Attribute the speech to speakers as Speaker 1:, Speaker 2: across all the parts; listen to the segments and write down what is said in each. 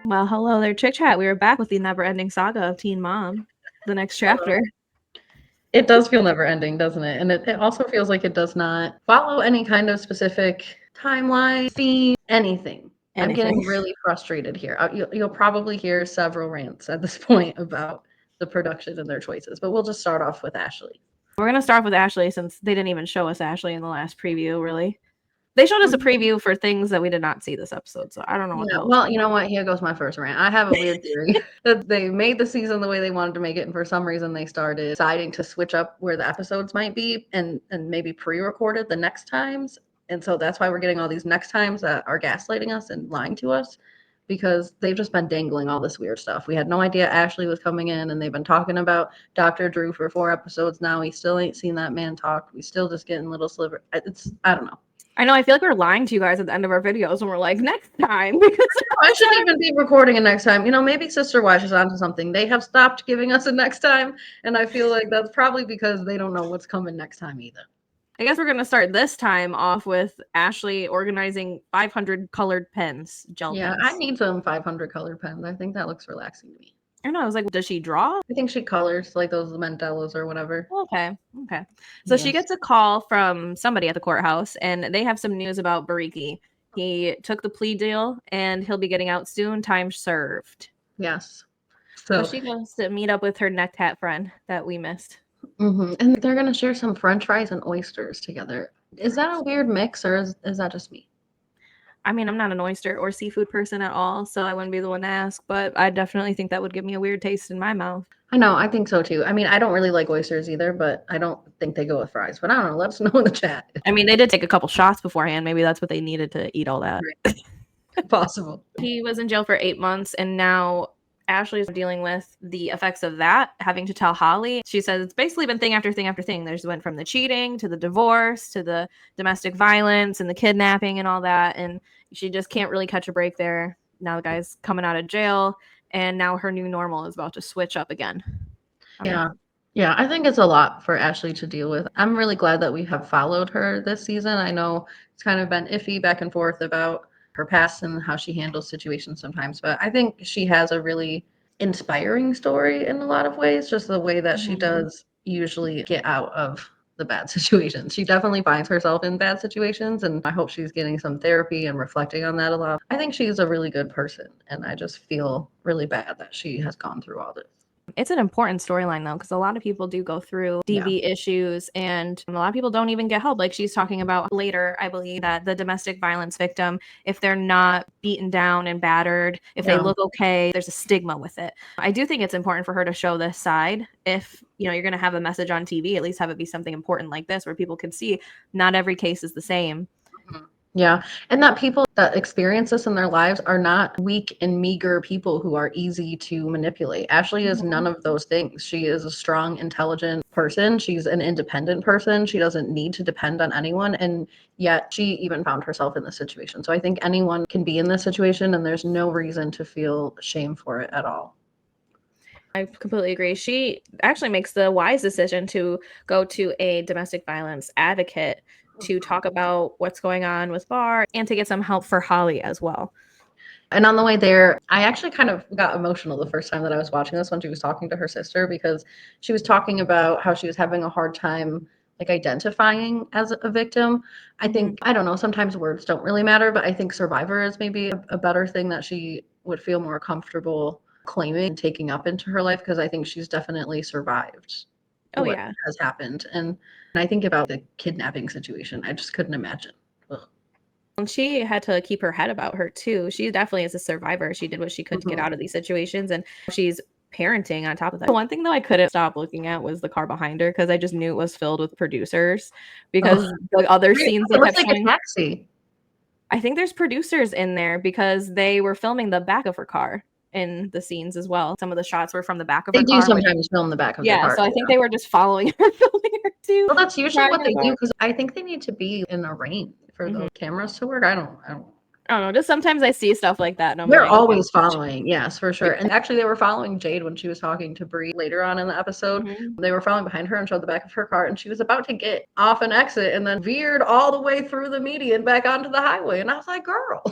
Speaker 1: Well, hello there, Chick Chat. We were back with the never-ending saga of Teen Mom, the next chapter.
Speaker 2: It does feel never ending, doesn't it? And it also feels like it does not follow any kind of specific timeline, theme, anything. I'm getting really frustrated here. You'll probably hear several rants at this point about the production and their choices, but we'll just start off with Ashley.
Speaker 1: We're going to start with Ashley since they didn't even show us Ashley in the last preview, really. They showed us a preview for things that we did not see this episode, so I don't know what the hell.
Speaker 2: Well, you know what? Here goes my first rant. I have a weird theory that they made the season the way they wanted to make it, and for some reason they started deciding to switch up where the episodes might be and maybe pre-recorded the next times. And so that's why we're getting all these next times that are gaslighting us and lying to us, because they've just been dangling all this weird stuff. We had no idea Ashley was coming in, and they've been talking about Dr. Drew for 4 episodes now. We still ain't seen that man talk. We still just getting little sliver. I don't know.
Speaker 1: I know. I feel like we're lying to you guys at the end of our videos when we're like, next time. Because
Speaker 2: I shouldn't even be recording a next time. Maybe Sister Wife is onto something. They have stopped giving us a next time, and I feel like that's probably because they don't know what's coming next time either.
Speaker 1: I guess we're going to start this time off with Ashley organizing 500 colored pens, gel pens.
Speaker 2: Yeah, I need some 500 colored pens. I think that looks relaxing to me.
Speaker 1: I don't know. I was like, does she draw?
Speaker 2: I think she colors, like those Mandelas or whatever.
Speaker 1: Okay. So she gets a call from somebody at the courthouse, and they have some news about Bariki. He took the plea deal, and he'll be getting out soon. Time served.
Speaker 2: Yes.
Speaker 1: So she goes to meet up with her neck hat friend that we missed.
Speaker 2: And they're going to share some French fries and oysters together. Is that a weird mix, or is that just me?
Speaker 1: I mean, I'm not an oyster or seafood person at all, so I wouldn't be the one to ask, but I definitely think that would give me a weird taste in my mouth.
Speaker 2: I know, I think so too. I mean, I don't really like oysters either, but I don't think they go with fries. But I don't know. Let us know in the chat.
Speaker 1: I mean, they did take a couple shots beforehand. Maybe that's what they needed to eat all that.
Speaker 2: Possible.
Speaker 1: He was in jail for 8 months, and now Ashley is dealing with the effects of that, having to tell Holly. She says it's basically been thing after thing after thing. There's went from the cheating to the divorce to the domestic violence and the kidnapping and all that, and she just can't really catch a break there. Now the guy's coming out of jail, and now her new normal is about to switch up again.
Speaker 2: Yeah, I think it's a lot for Ashley to deal with. I'm really glad that we have followed her this season. I know it's kind of been iffy back and forth about her past and how she handles situations sometimes, but I think she has a really inspiring story in a lot of ways, just the way that she does usually get out of the bad situations. She definitely finds herself in bad situations, and I hope she's getting some therapy and reflecting on that a lot. I think she's a really good person, and I just feel really bad that she has gone through all this.
Speaker 1: It's an important storyline, though, because a lot of people do go through DV issues, and a lot of people don't even get help. Like she's talking about later, I believe, that the domestic violence victim, if they're not beaten down and battered, if they look okay, there's a stigma with it. I do think it's important for her to show this side. If you're going to have a message on TV, at least have it be something important like this, where people can see not every case is the same.
Speaker 2: Yeah. And that people that experience this in their lives are not weak and meager people who are easy to manipulate. Ashley is none of those things. She is a strong, intelligent person. She's an independent person. She doesn't need to depend on anyone. And yet she even found herself in this situation. So I think anyone can be in this situation, and there's no reason to feel shame for it at all.
Speaker 1: I completely agree. She actually makes the wise decision to go to a domestic violence advocate to talk about what's going on with Bar and to get some help for Holly as well.
Speaker 2: And on the way there, I actually kind of got emotional the first time that I was watching this when she was talking to her sister, because she was talking about how she was having a hard time like identifying as a victim. I think, I don't know, sometimes words don't really matter, but I think survivor is maybe a better thing that she would feel more comfortable claiming and taking up into her life, because I think she's definitely survived what has happened. And I think about the kidnapping situation. I just couldn't imagine. Ugh.
Speaker 1: And she had to keep her head about her too. She definitely is a survivor. She did what she could to get out of these situations, and she's parenting on top of that. One thing though I couldn't stop looking at was the car behind her, because I just knew it was filled with producers, because the other scenes
Speaker 2: it looks like a taxi.
Speaker 1: I think there's producers in there because they were filming the back of her car in the scenes as well. Some of the shots were from the back of her car.
Speaker 2: They do sometimes film the back of their car.
Speaker 1: Yeah, so I think they were just following her, filming her too.
Speaker 2: Well, that's usually what they do, because I think they need to be in a rain for the cameras to work. I don't
Speaker 1: know. Just sometimes I see stuff like that. And
Speaker 2: they're always following. Yes, for sure. And actually, they were following Jade when she was talking to Bree later on in the episode. They were following behind her and showed the back of her car, and she was about to get off an exit and then veered all the way through the median back onto the highway. And I was like, girl,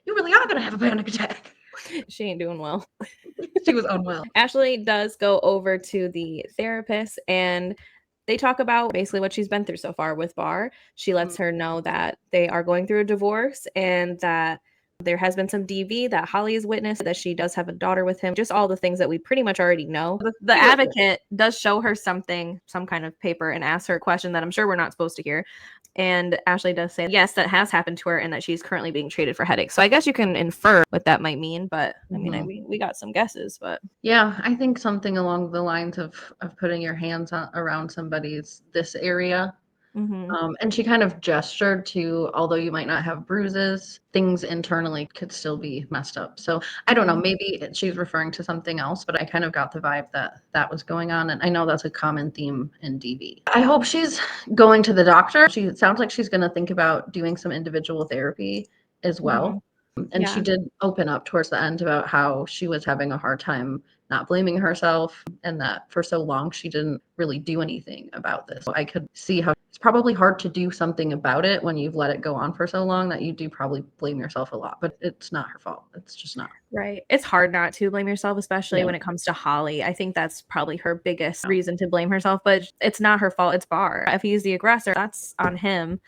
Speaker 2: You really are gonna have a panic attack.
Speaker 1: She ain't doing well.
Speaker 2: She was unwell.
Speaker 1: Ashley does go over to the therapist and they talk about basically what she's been through so far with Bar. She lets her know that they are going through a divorce and that there has been some DV that Holly has witnessed, that she does have a daughter with him, just all the things that we pretty much already know. The advocate does show her something, some kind of paper, and asks her a question that I'm sure we're not supposed to hear. And Ashley does say, yes, that has happened to her and that she's currently being treated for headaches. So I guess you can infer what that might mean. But I mean, we got some guesses. But
Speaker 2: yeah, I think something along the lines of putting your hands around somebody's this area. And she kind of gestured to, although you might not have bruises, things internally could still be messed up. So I don't know, maybe she's referring to something else, but I kind of got the vibe that that was going on. And I know that's a common theme in DV. I hope she's going to the doctor. It sounds like she's going to think about doing some individual therapy as well. And she did open up towards the end about how she was having a hard time not blaming herself and that for so long she didn't really do anything about this. So I could see how it's probably hard to do something about it when you've let it go on for so long that you do probably blame yourself a lot, but it's not her fault. It's just not.
Speaker 1: Right. It's hard not to blame yourself, especially when it comes to Holly. I think that's probably her biggest reason to blame herself, but it's not her fault. It's Bar. If he's the aggressor, that's on him.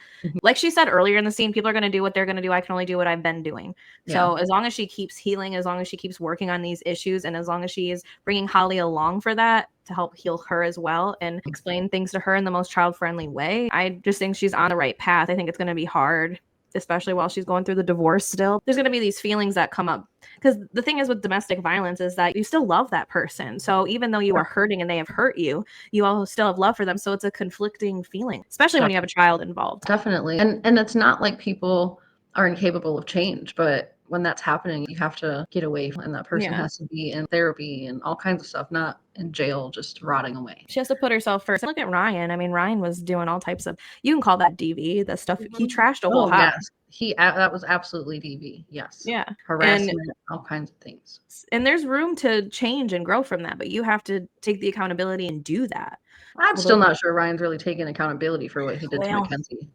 Speaker 1: Like she said earlier in the scene, people are going to do what they're going to do. I can only do what I've been doing. So as long as she keeps healing, as long as she keeps working on these issues, and as long as she is bringing Holly along for that to help heal her as well and explain things to her in the most child-friendly way, I just think she's on the right path. I think it's going to be hard, especially while she's going through the divorce still. There's going to be these feelings that come up. Because the thing is with domestic violence is that you still love that person. So even though you are hurting and they have hurt you, you all still have love for them. So it's a conflicting feeling, especially when you have a child involved.
Speaker 2: Definitely. And it's not like people are incapable of change, but when that's happening, you have to get away and that person has to be in therapy and all kinds of stuff, not in jail, just rotting away.
Speaker 1: She has to put herself first. Look at Ryan. I mean, Ryan was doing all types of, you can call that DV, the stuff. He trashed a whole house.
Speaker 2: Yes. That was absolutely DV. Yes.
Speaker 1: Yeah.
Speaker 2: Harassment, all kinds of things.
Speaker 1: And there's room to change and grow from that, but you have to take the accountability and do that.
Speaker 2: I'm still not sure Ryan's really taking accountability for what he did to Mackenzie.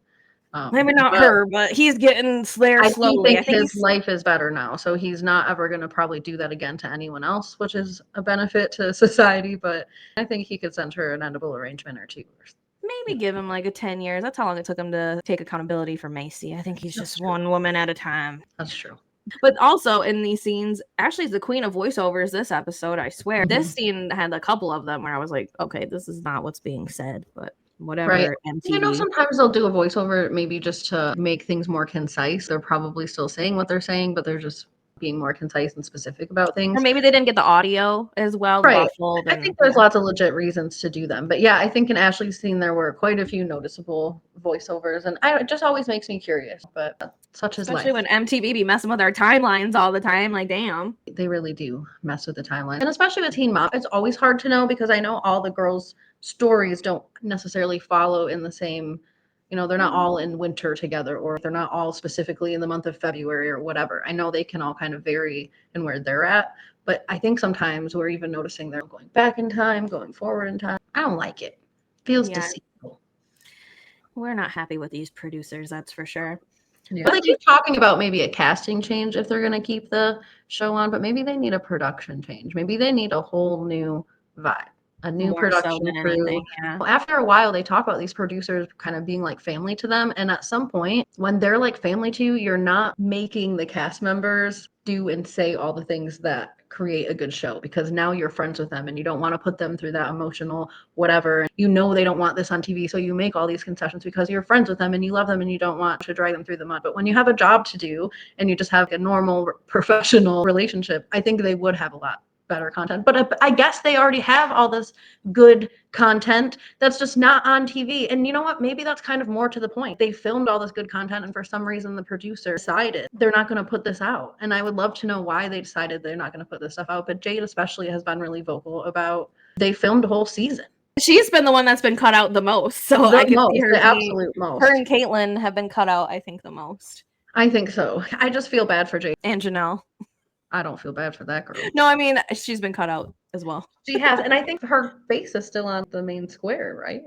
Speaker 1: Maybe not her, but he's getting there slowly.
Speaker 2: I think his life is better now, so he's not ever going to probably do that again to anyone else, which is a benefit to society. But I think he could send her an edible arrangement or two.
Speaker 1: Maybe give him like a 10 years. That's how long it took him to take accountability for Macy. I think he's just one woman at a time.
Speaker 2: That's true.
Speaker 1: But also in these scenes, Ashley's the queen of voiceovers this episode, I swear. This scene had a couple of them where I was like, okay, this is not what's being said, but whatever.
Speaker 2: Right.
Speaker 1: MTV.
Speaker 2: You know, sometimes they'll do a voiceover maybe just to make things more concise. They're probably still saying what they're saying, but they're just being more concise and specific about things.
Speaker 1: Or maybe they didn't get the audio as well.
Speaker 2: Right. I think there's lots of legit reasons to do them. But yeah, I think in Ashley's scene, there were quite a few noticeable voiceovers. And it just always makes me curious. But such is life.
Speaker 1: Especially when MTV be messing with our timelines all the time. Like, damn.
Speaker 2: They really do mess with the timeline. And especially with Teen Mom, it's always hard to know because I know all the girls' stories don't necessarily follow in the same, you know, they're not all in winter together or they're not all specifically in the month of February or whatever. I know they can all kind of vary in where they're at, but I think sometimes we're even noticing they're going back in time, going forward in time. I don't like it. Feels deceitful.
Speaker 1: We're not happy with these producers, that's for sure.
Speaker 2: Yeah. But they keep talking about maybe a casting change if they're going to keep the show on, but maybe they need a production change. Maybe they need a whole new vibe. A new
Speaker 1: More
Speaker 2: production
Speaker 1: so than
Speaker 2: crew.
Speaker 1: anything, yeah.
Speaker 2: After a while, they talk about these producers kind of being like family to them. And at some point, when they're like family to you, you're not making the cast members do and say all the things that create a good show because now you're friends with them and you don't want to put them through that emotional whatever. You know they don't want this on TV, so you make all these concessions because you're friends with them and you love them and you don't want to drag them through the mud. But when you have a job to do and you just have a normal professional relationship, I think they would have a lot better content. But I guess they already have all this good content that's just not on TV. And you know what? Maybe that's kind of more to the point. They filmed all this good content and for some reason the producer decided they're not going to put this out. And I would love to know why they decided they're not going to put this stuff out. But Jade especially has been really vocal about they filmed a whole season.
Speaker 1: She's been the one that's been cut out the most. So I can see her
Speaker 2: the absolute most.
Speaker 1: Her and Caitlin have been cut out, I think, the most.
Speaker 2: I think so. I just feel bad for Jade.
Speaker 1: And Janelle.
Speaker 2: I don't feel bad for that girl.
Speaker 1: No, I mean, she's been cut out as well.
Speaker 2: She has. And I think her face is still on the main square, right?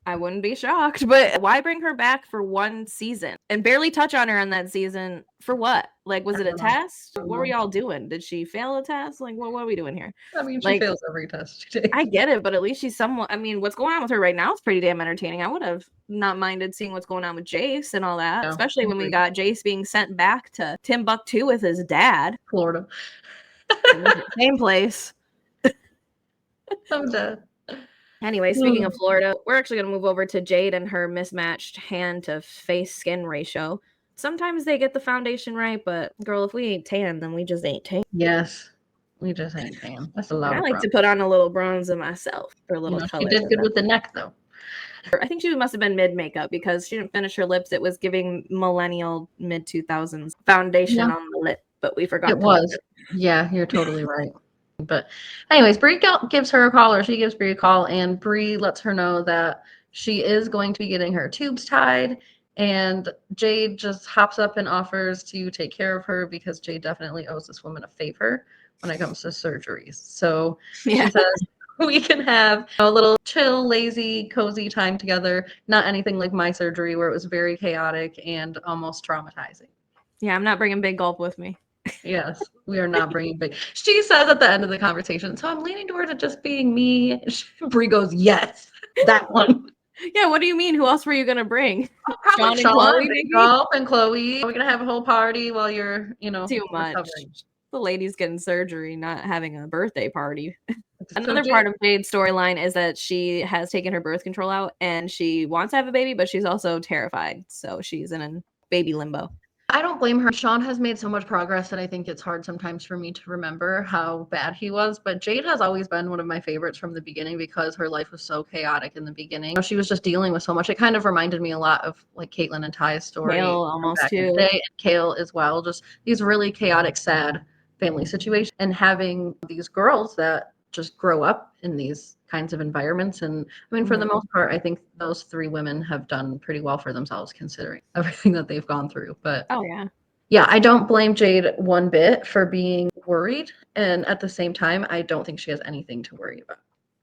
Speaker 1: I wouldn't be shocked, but why bring her back for one season and barely touch on her in that season? For what? Like, was it a test? What were y'all doing? Did she fail a test? Like, what are we doing here?
Speaker 2: I mean, she
Speaker 1: like,
Speaker 2: fails every test she takes.
Speaker 1: I get it, but at least she's somewhat. I mean, what's going on with her right now is pretty damn entertaining. I would have not minded seeing what's going on with Jace and all that, especially when we got Jace being sent back to Timbuktu with his dad.
Speaker 2: Florida.
Speaker 1: Same place.
Speaker 2: I'm dead.
Speaker 1: Anyway, speaking of Florida, we're actually going to move over to Jade and her mismatched hand to face skin ratio. Sometimes they get the foundation right, but girl, if we ain't tan, then we just ain't tan.
Speaker 2: Yes, we just ain't tan. That's a lot.
Speaker 1: I like to put on a little bronzer myself for a little color.
Speaker 2: She did good with the neck, though.
Speaker 1: I think she must have been mid makeup because she didn't finish her lips. It was giving millennial mid 2000s foundation on the lip, but we forgot.
Speaker 2: It was. Yeah, you're totally right. But anyways, Bree gives her a call, or she gives Bree a call, and Bree lets her know that she is going to be getting her tubes tied, and Jade just hops up and offers to take care of her because Jade definitely owes this woman a favor when it comes to surgeries. So she says we can have a little chill, lazy, cozy time together, not anything like my surgery where it was very chaotic and almost traumatizing.
Speaker 1: Yeah, I'm not bringing Big Gulp with me.
Speaker 2: Yes, we are not bringing big. She says at the end of the conversation, so I'm leaning towards it just being me. Bree goes, yes, that one.
Speaker 1: Yeah, what do you mean? Who else were you going to bring?
Speaker 2: Sean and Chloe, maybe? And Chloe. We're going to have a whole party while you're,
Speaker 1: too much.
Speaker 2: recovering.
Speaker 1: The lady's getting surgery, not having a birthday party. Another part of Jade's storyline is that she has taken her birth control out and she wants to have a baby, but she's also terrified. So she's in a baby limbo.
Speaker 2: I don't blame her. Sean has made so much progress that I think it's hard sometimes for me to remember how bad he was. But Jade has always been one of my favorites from the beginning because her life was so chaotic in the beginning. She was just dealing with so much. It kind of reminded me a lot of like Caitlin and Ty's story.
Speaker 1: Kale almost
Speaker 2: back
Speaker 1: too.
Speaker 2: In the day, and Kale as well. Just these really chaotic, sad family situations, and having these girls that just grow up in these kinds of environments. And I mean, for the most part, I think those three women have done pretty well for themselves considering everything that they've gone through. But yeah, I don't blame Jade one bit for being worried. And at the same time, I don't think she has anything to worry about.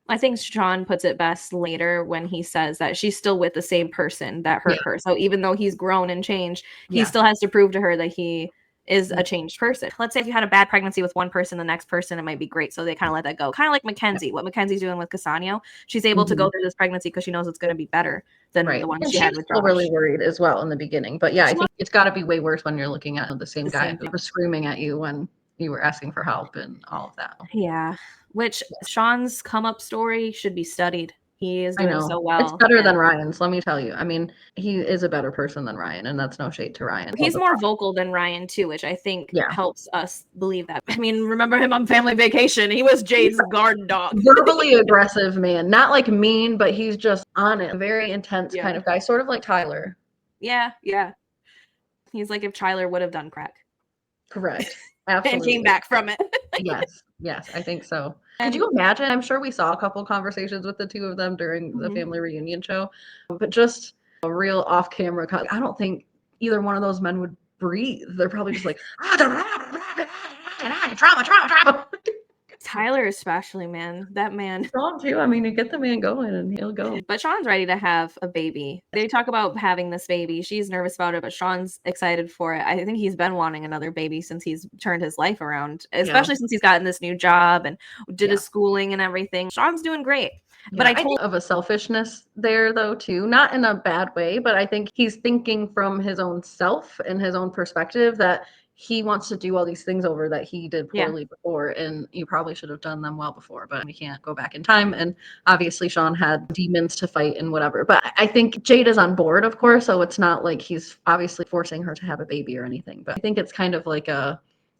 Speaker 1: I think Sean puts it best later when he says that she's still with the same person that hurt her. So even though he's grown and changed, he still has to prove to her that he is a changed person. Let's say if you had a bad pregnancy with one person, the next person, it might be great. So they kind of let that go. Kind of like Mackenzie, what Mackenzie's doing with Casanio. She's able to go through this pregnancy because she knows it's going to be better than the one she had with Josh.
Speaker 2: Really worried as well in the beginning. But yeah, I think it's got to be way worse when you're looking at the same guy who was screaming at you when you were asking for help and all of that.
Speaker 1: Yeah, which Sean's come up story should be studied. He is doing so well.
Speaker 2: It's better than Ryan's, let me tell you. I mean, he is a better person than Ryan, and that's no shade to Ryan.
Speaker 1: He's more vocal than Ryan, too, which I think helps us believe that. I mean, remember him on Family Vacation? He was Jade's guard dog.
Speaker 2: Verbally aggressive man. Not like mean, but he's just on it. A very intense kind of guy, sort of like Tyler.
Speaker 1: Yeah. He's like if Tyler would have done crack.
Speaker 2: Correct. Absolutely.
Speaker 1: And came back from it.
Speaker 2: Yes, I think so. Could you imagine? I'm sure we saw a couple conversations with the two of them during the family reunion show, but just a real off-camera. I don't think either one of those men would breathe. They're probably just like, trauma.
Speaker 1: Tyler especially, man. That man.
Speaker 2: Sean too. I mean, you get the man going and he'll go.
Speaker 1: But Sean's ready to have a baby. They talk about having this baby. She's nervous about it, but Sean's excited for it. I think he's been wanting another baby since he's turned his life around, especially since he's gotten this new job and did his schooling and everything. Sean's doing great. But I think
Speaker 2: of a selfishness there though too, not in a bad way, but I think he's thinking from his own self and his own perspective that he wants to do all these things over that he did poorly before, and you probably should have done them well before, but we can't go back in time. And obviously Sean had demons to fight and whatever, but I think Jade is on board, of course, so it's not like he's obviously forcing her to have a baby or anything, but I think it's kind of like I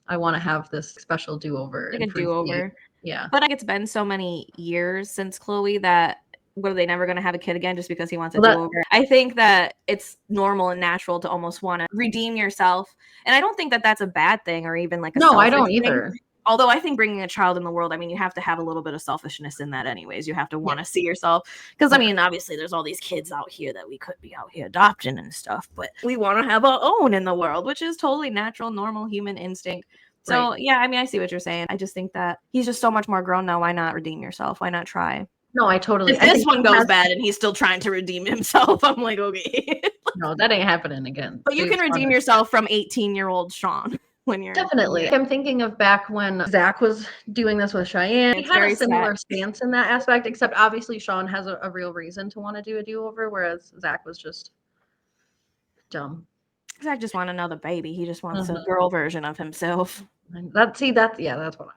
Speaker 2: want to have this special do-over.
Speaker 1: Like a do-over.
Speaker 2: Yeah.
Speaker 1: But it's been so many years since Chloe that what are they never going to have a kid again just because he wants a do-over? I think that it's normal and natural to almost want to redeem yourself. And I don't think that that's a bad thing or even like a
Speaker 2: No, I don't either.
Speaker 1: Although I think bringing a child in the world, I mean, you have to have a little bit of selfishness in that anyways. You have to want to see yourself. Because, I mean, obviously there's all these kids out here that we could be out here adopting and stuff. But we want to have our own in the world, which is totally natural, normal human instinct. So, yeah, I mean, I see what you're saying. I just think that he's just so much more grown now. Why not redeem yourself? Why not try?
Speaker 2: No, I totally.
Speaker 1: If this one goes bad and he's still trying to redeem himself, I'm like, okay.
Speaker 2: No, that ain't happening again.
Speaker 1: But you can redeem yourself from 18-year-old Sean when you're
Speaker 2: definitely. I'm thinking of back when Zach was doing this with Cheyenne. He had a similar stance in that aspect, except obviously Sean has a real reason to want to do a do-over, whereas Zach was just dumb.
Speaker 1: Zach just want another baby. He just wants a girl version of himself.
Speaker 2: That's what I'm doing.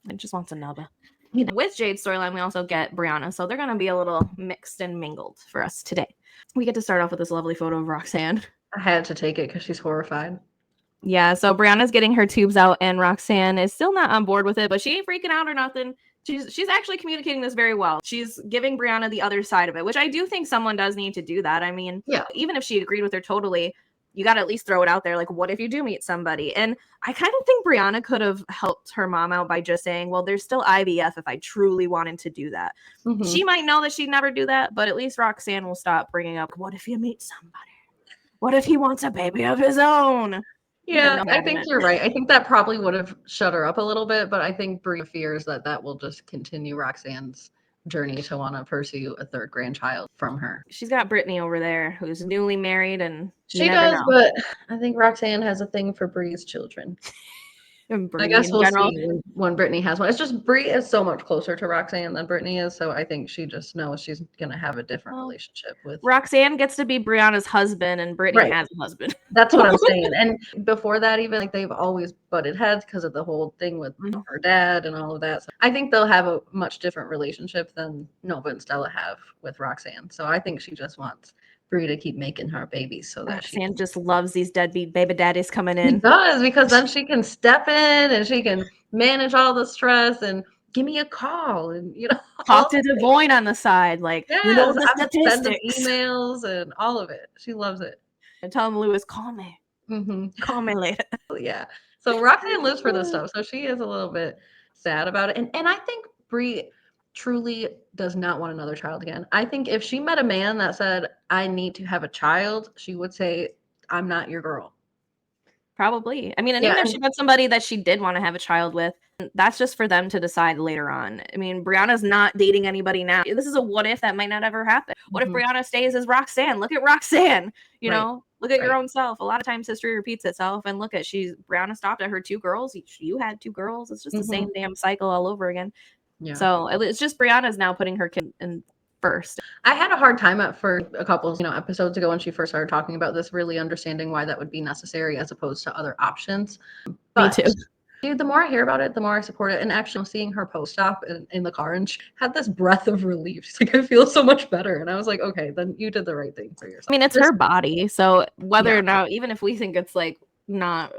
Speaker 1: He just wants another. With Jade's storyline, we also get Brianna, so they're going to be a little mixed and mingled for us today. We get to start off with this lovely photo of Roxanne.
Speaker 2: I had to take it because she's horrified.
Speaker 1: Yeah, so Brianna's getting her tubes out, and Roxanne is still not on board with it, but she ain't freaking out or nothing. She's actually communicating this very well. She's giving Brianna the other side of it, which I do think someone does need to do that. I mean, even if she agreed with her totally, you got to at least throw it out there. Like, what if you do meet somebody? And I kind of think Brianna could have helped her mom out by just saying, well, there's still IVF if I truly wanted to do that. Mm-hmm. She might know that she'd never do that, but at least Roxanne will stop bringing up, what if you meet somebody? What if he wants a baby of his own?
Speaker 2: Yeah, I think you're right. I think that probably would have shut her up a little bit, but I think Brie fears that will just continue Roxanne's journey to want to pursue a third grandchild from her.
Speaker 1: She's got Brittany over there who's newly married, and
Speaker 2: she does, but I think Roxanne has a thing for Brie's children. I guess we'll see when Brittany has one. It's just Brie is so much closer to Roxanne than Brittany is, so I think she just knows she's gonna have a different relationship with
Speaker 1: Roxanne. Gets to be Brianna's husband, and Brittany has a husband.
Speaker 2: That's what I'm saying. And before that, even like they've always butted heads because of the whole thing with her dad and all of that. So I think they'll have a much different relationship than Nova and Stella have with Roxanne. So I think she just wants Brie to keep making her babies so that
Speaker 1: Roxanne just loves these deadbeat baby daddies coming in.
Speaker 2: She does, because then she can step in and she can manage all the stress and give me a call and
Speaker 1: talk to Devoyne on the side, like the statistics,
Speaker 2: send emails and all of it. She loves it.
Speaker 1: And tell him, Lewis, call me. Call me later.
Speaker 2: Yeah. So Roxanne lives for this stuff, so she is a little bit sad about it, and I think Brie truly does not want another child again. I think if she met a man that said, I need to have a child, she would say, I'm not your girl.
Speaker 1: Probably. I mean, and even if she met somebody that she did want to have a child with, that's just for them to decide later on. I mean, Brianna's not dating anybody now. This is a what if that might not ever happen. What if Brianna stays as Roxanne? Look at Roxanne, you know, look at your own self. A lot of times history repeats itself, and look at Brianna stopped at her 2 girls. You had 2 girls. It's just the same damn cycle all over again. Yeah. So it's just Brianna's now putting her kid in first.
Speaker 2: I had a hard time for a couple episodes ago when she first started talking about this, really understanding why that would be necessary as opposed to other options.
Speaker 1: But, me too.
Speaker 2: Dude, the more I hear about it, the more I support it. And actually seeing her post-op in the car, and she had this breath of relief. She's like, I feel so much better. And I was like, okay, then you did the right thing for yourself.
Speaker 1: I mean, it's her body. So whether or not, even if we think it's like not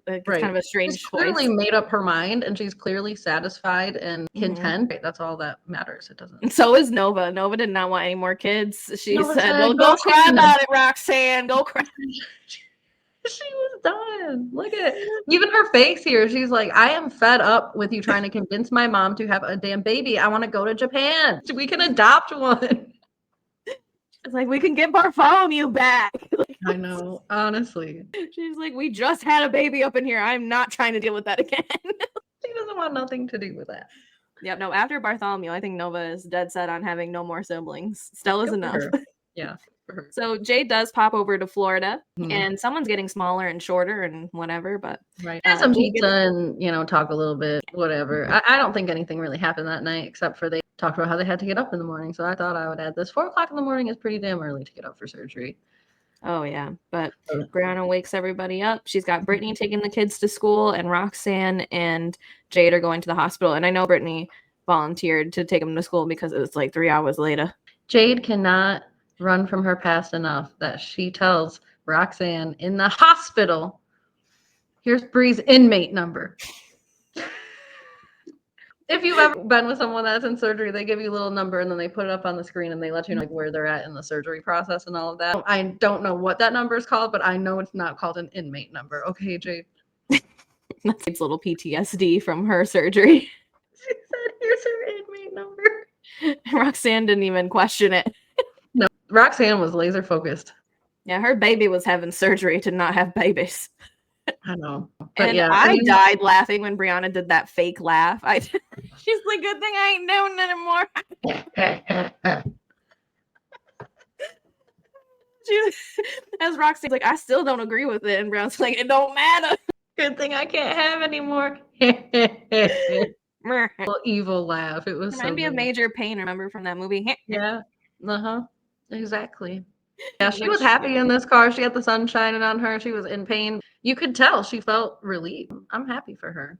Speaker 1: it's kind of a strange
Speaker 2: choice. She's clearly made up her mind, and she's clearly satisfied and content. Right, that's all that matters. It doesn't.
Speaker 1: And so is Nova. Nova did not want any more kids. She said, well, go cry about it, Roxanne. Go cry.
Speaker 2: She was done. Look at even her face here. She's like, I am fed up with you trying to convince my mom to have a damn baby. I want to go to Japan. We can adopt one.
Speaker 1: It's like, we can get Bartholomew back.
Speaker 2: I know, honestly.
Speaker 1: She's like, we just had a baby up in here. I'm not trying to deal with that again.
Speaker 2: She doesn't want nothing to do with that.
Speaker 1: Yep, no, after Bartholomew, I think Nova is dead set on having no more siblings. Stella's enough.
Speaker 2: Yeah.
Speaker 1: So Jade does pop over to Florida, and someone's getting smaller and shorter and whatever, but
Speaker 2: have some pizza and talk a little bit, whatever. I don't think anything really happened that night except for they talked about how they had to get up in the morning. So I thought I would add this. 4:00 in the morning is pretty damn early to get up for surgery.
Speaker 1: Oh yeah, but Brianna wakes everybody up. She's got Brittany taking the kids to school, and Roxanne and Jade are going to the hospital. And I know Brittany volunteered to take them to school because it was like 3 hours later.
Speaker 2: Jade cannot run from her past enough that she tells Roxanne in the hospital, here's Brie's inmate number. If you've ever been with someone that's in surgery, they give you a little number and then they put it up on the screen and they let you know where they're at in the surgery process and all of that. I don't know what that number is called, but I know it's not called an inmate number. Okay, Jade.
Speaker 1: That's a little PTSD from her surgery.
Speaker 2: She said, here's her inmate number.
Speaker 1: Roxanne didn't even question it.
Speaker 2: No, Roxanne was laser focused.
Speaker 1: Yeah, her baby was having surgery to not have babies.
Speaker 2: I know. But
Speaker 1: and
Speaker 2: yeah,
Speaker 1: I died laughing when Brianna did that fake laugh. She's like, good thing I ain't known anymore. As Roxy's like, I still don't agree with it. And Brown's like, it don't matter.
Speaker 2: Good thing I can't have anymore. Little evil laugh. It was
Speaker 1: Remind me of Major Pain, remember from that movie?
Speaker 2: Yeah. Exactly. Yeah, she was happy in this car. She had the sun shining on her. She was in pain. You could tell she felt relieved. I'm happy for her.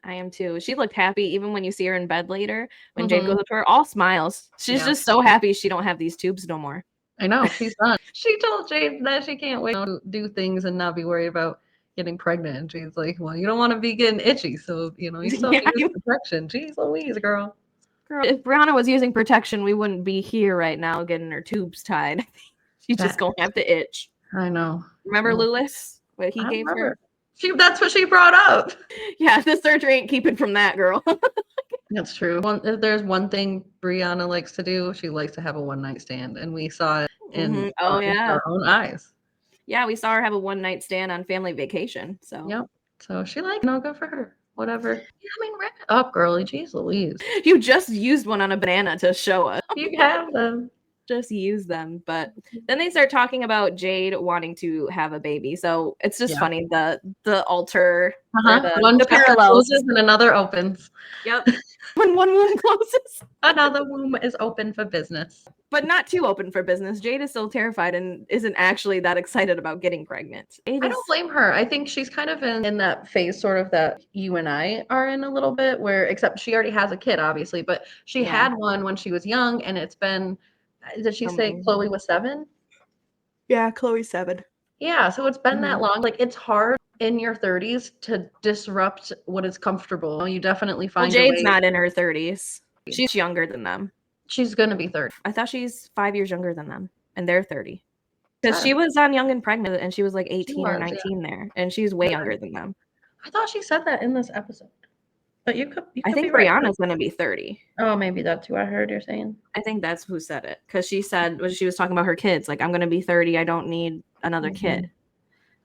Speaker 1: I am too. She looked happy even when you see her in bed later. When Jade goes up to her, all smiles. She's just so happy she don't have these tubes no more.
Speaker 2: I know. She's done. She told Jade that she can't wait to do things and not be worried about getting pregnant. And Jade's like, well, you don't want to be getting itchy. So, you still use protection. Jeez Louise, girl.
Speaker 1: If Brianna was using protection, we wouldn't be here right now getting her tubes tied. She's just going to have to itch.
Speaker 2: I know.
Speaker 1: Remember Lewis? What he gave her?
Speaker 2: That's what she brought up.
Speaker 1: Yeah, the surgery ain't keeping from that, girl.
Speaker 2: That's true. If there's one thing Brianna likes to do, she likes to have a one-night stand. And we saw it in our own eyes.
Speaker 1: Yeah, we saw her have a one-night stand on family vacation. So
Speaker 2: yep. So she good for her. Whatever. Yeah, I mean, wrap it up, girly. Jeez Louise.
Speaker 1: You just used one on a banana to show us.
Speaker 2: You have them.
Speaker 1: Just use them. But then they start talking about Jade wanting to have a baby. So it's just funny. The altar, the parallels.
Speaker 2: Closes and another opens.
Speaker 1: Yep. When one womb closes,
Speaker 2: another womb is open for business.
Speaker 1: But not too open for business. Jade is still terrified and isn't actually that excited about getting pregnant. I
Speaker 2: don't blame her. I think she's kind of in that phase sort of that you and I are in a little bit where, except she already has a kid, obviously, but she had one when she was young, and it's been, did she say Chloe was 7?
Speaker 1: Yeah, Chloe's 7.
Speaker 2: Yeah, so it's been that long. Like, it's hard in your 30s to disrupt what is comfortable. You definitely find
Speaker 1: Jade's not in her 30s. She's younger than them.
Speaker 2: She's going to be 30.
Speaker 1: I thought she's 5 years younger than them, and they're 30. Because she was on Young and Pregnant, and she was like 18 or 19 there, and she's way younger than them.
Speaker 2: I thought she said that in this episode. But you could
Speaker 1: I think Brianna's going to be 30.
Speaker 2: Oh, maybe that's who I heard you're saying.
Speaker 1: I think that's who said it. Because she said, when she was talking about her kids, like, I'm going to be 30. I don't need another kid.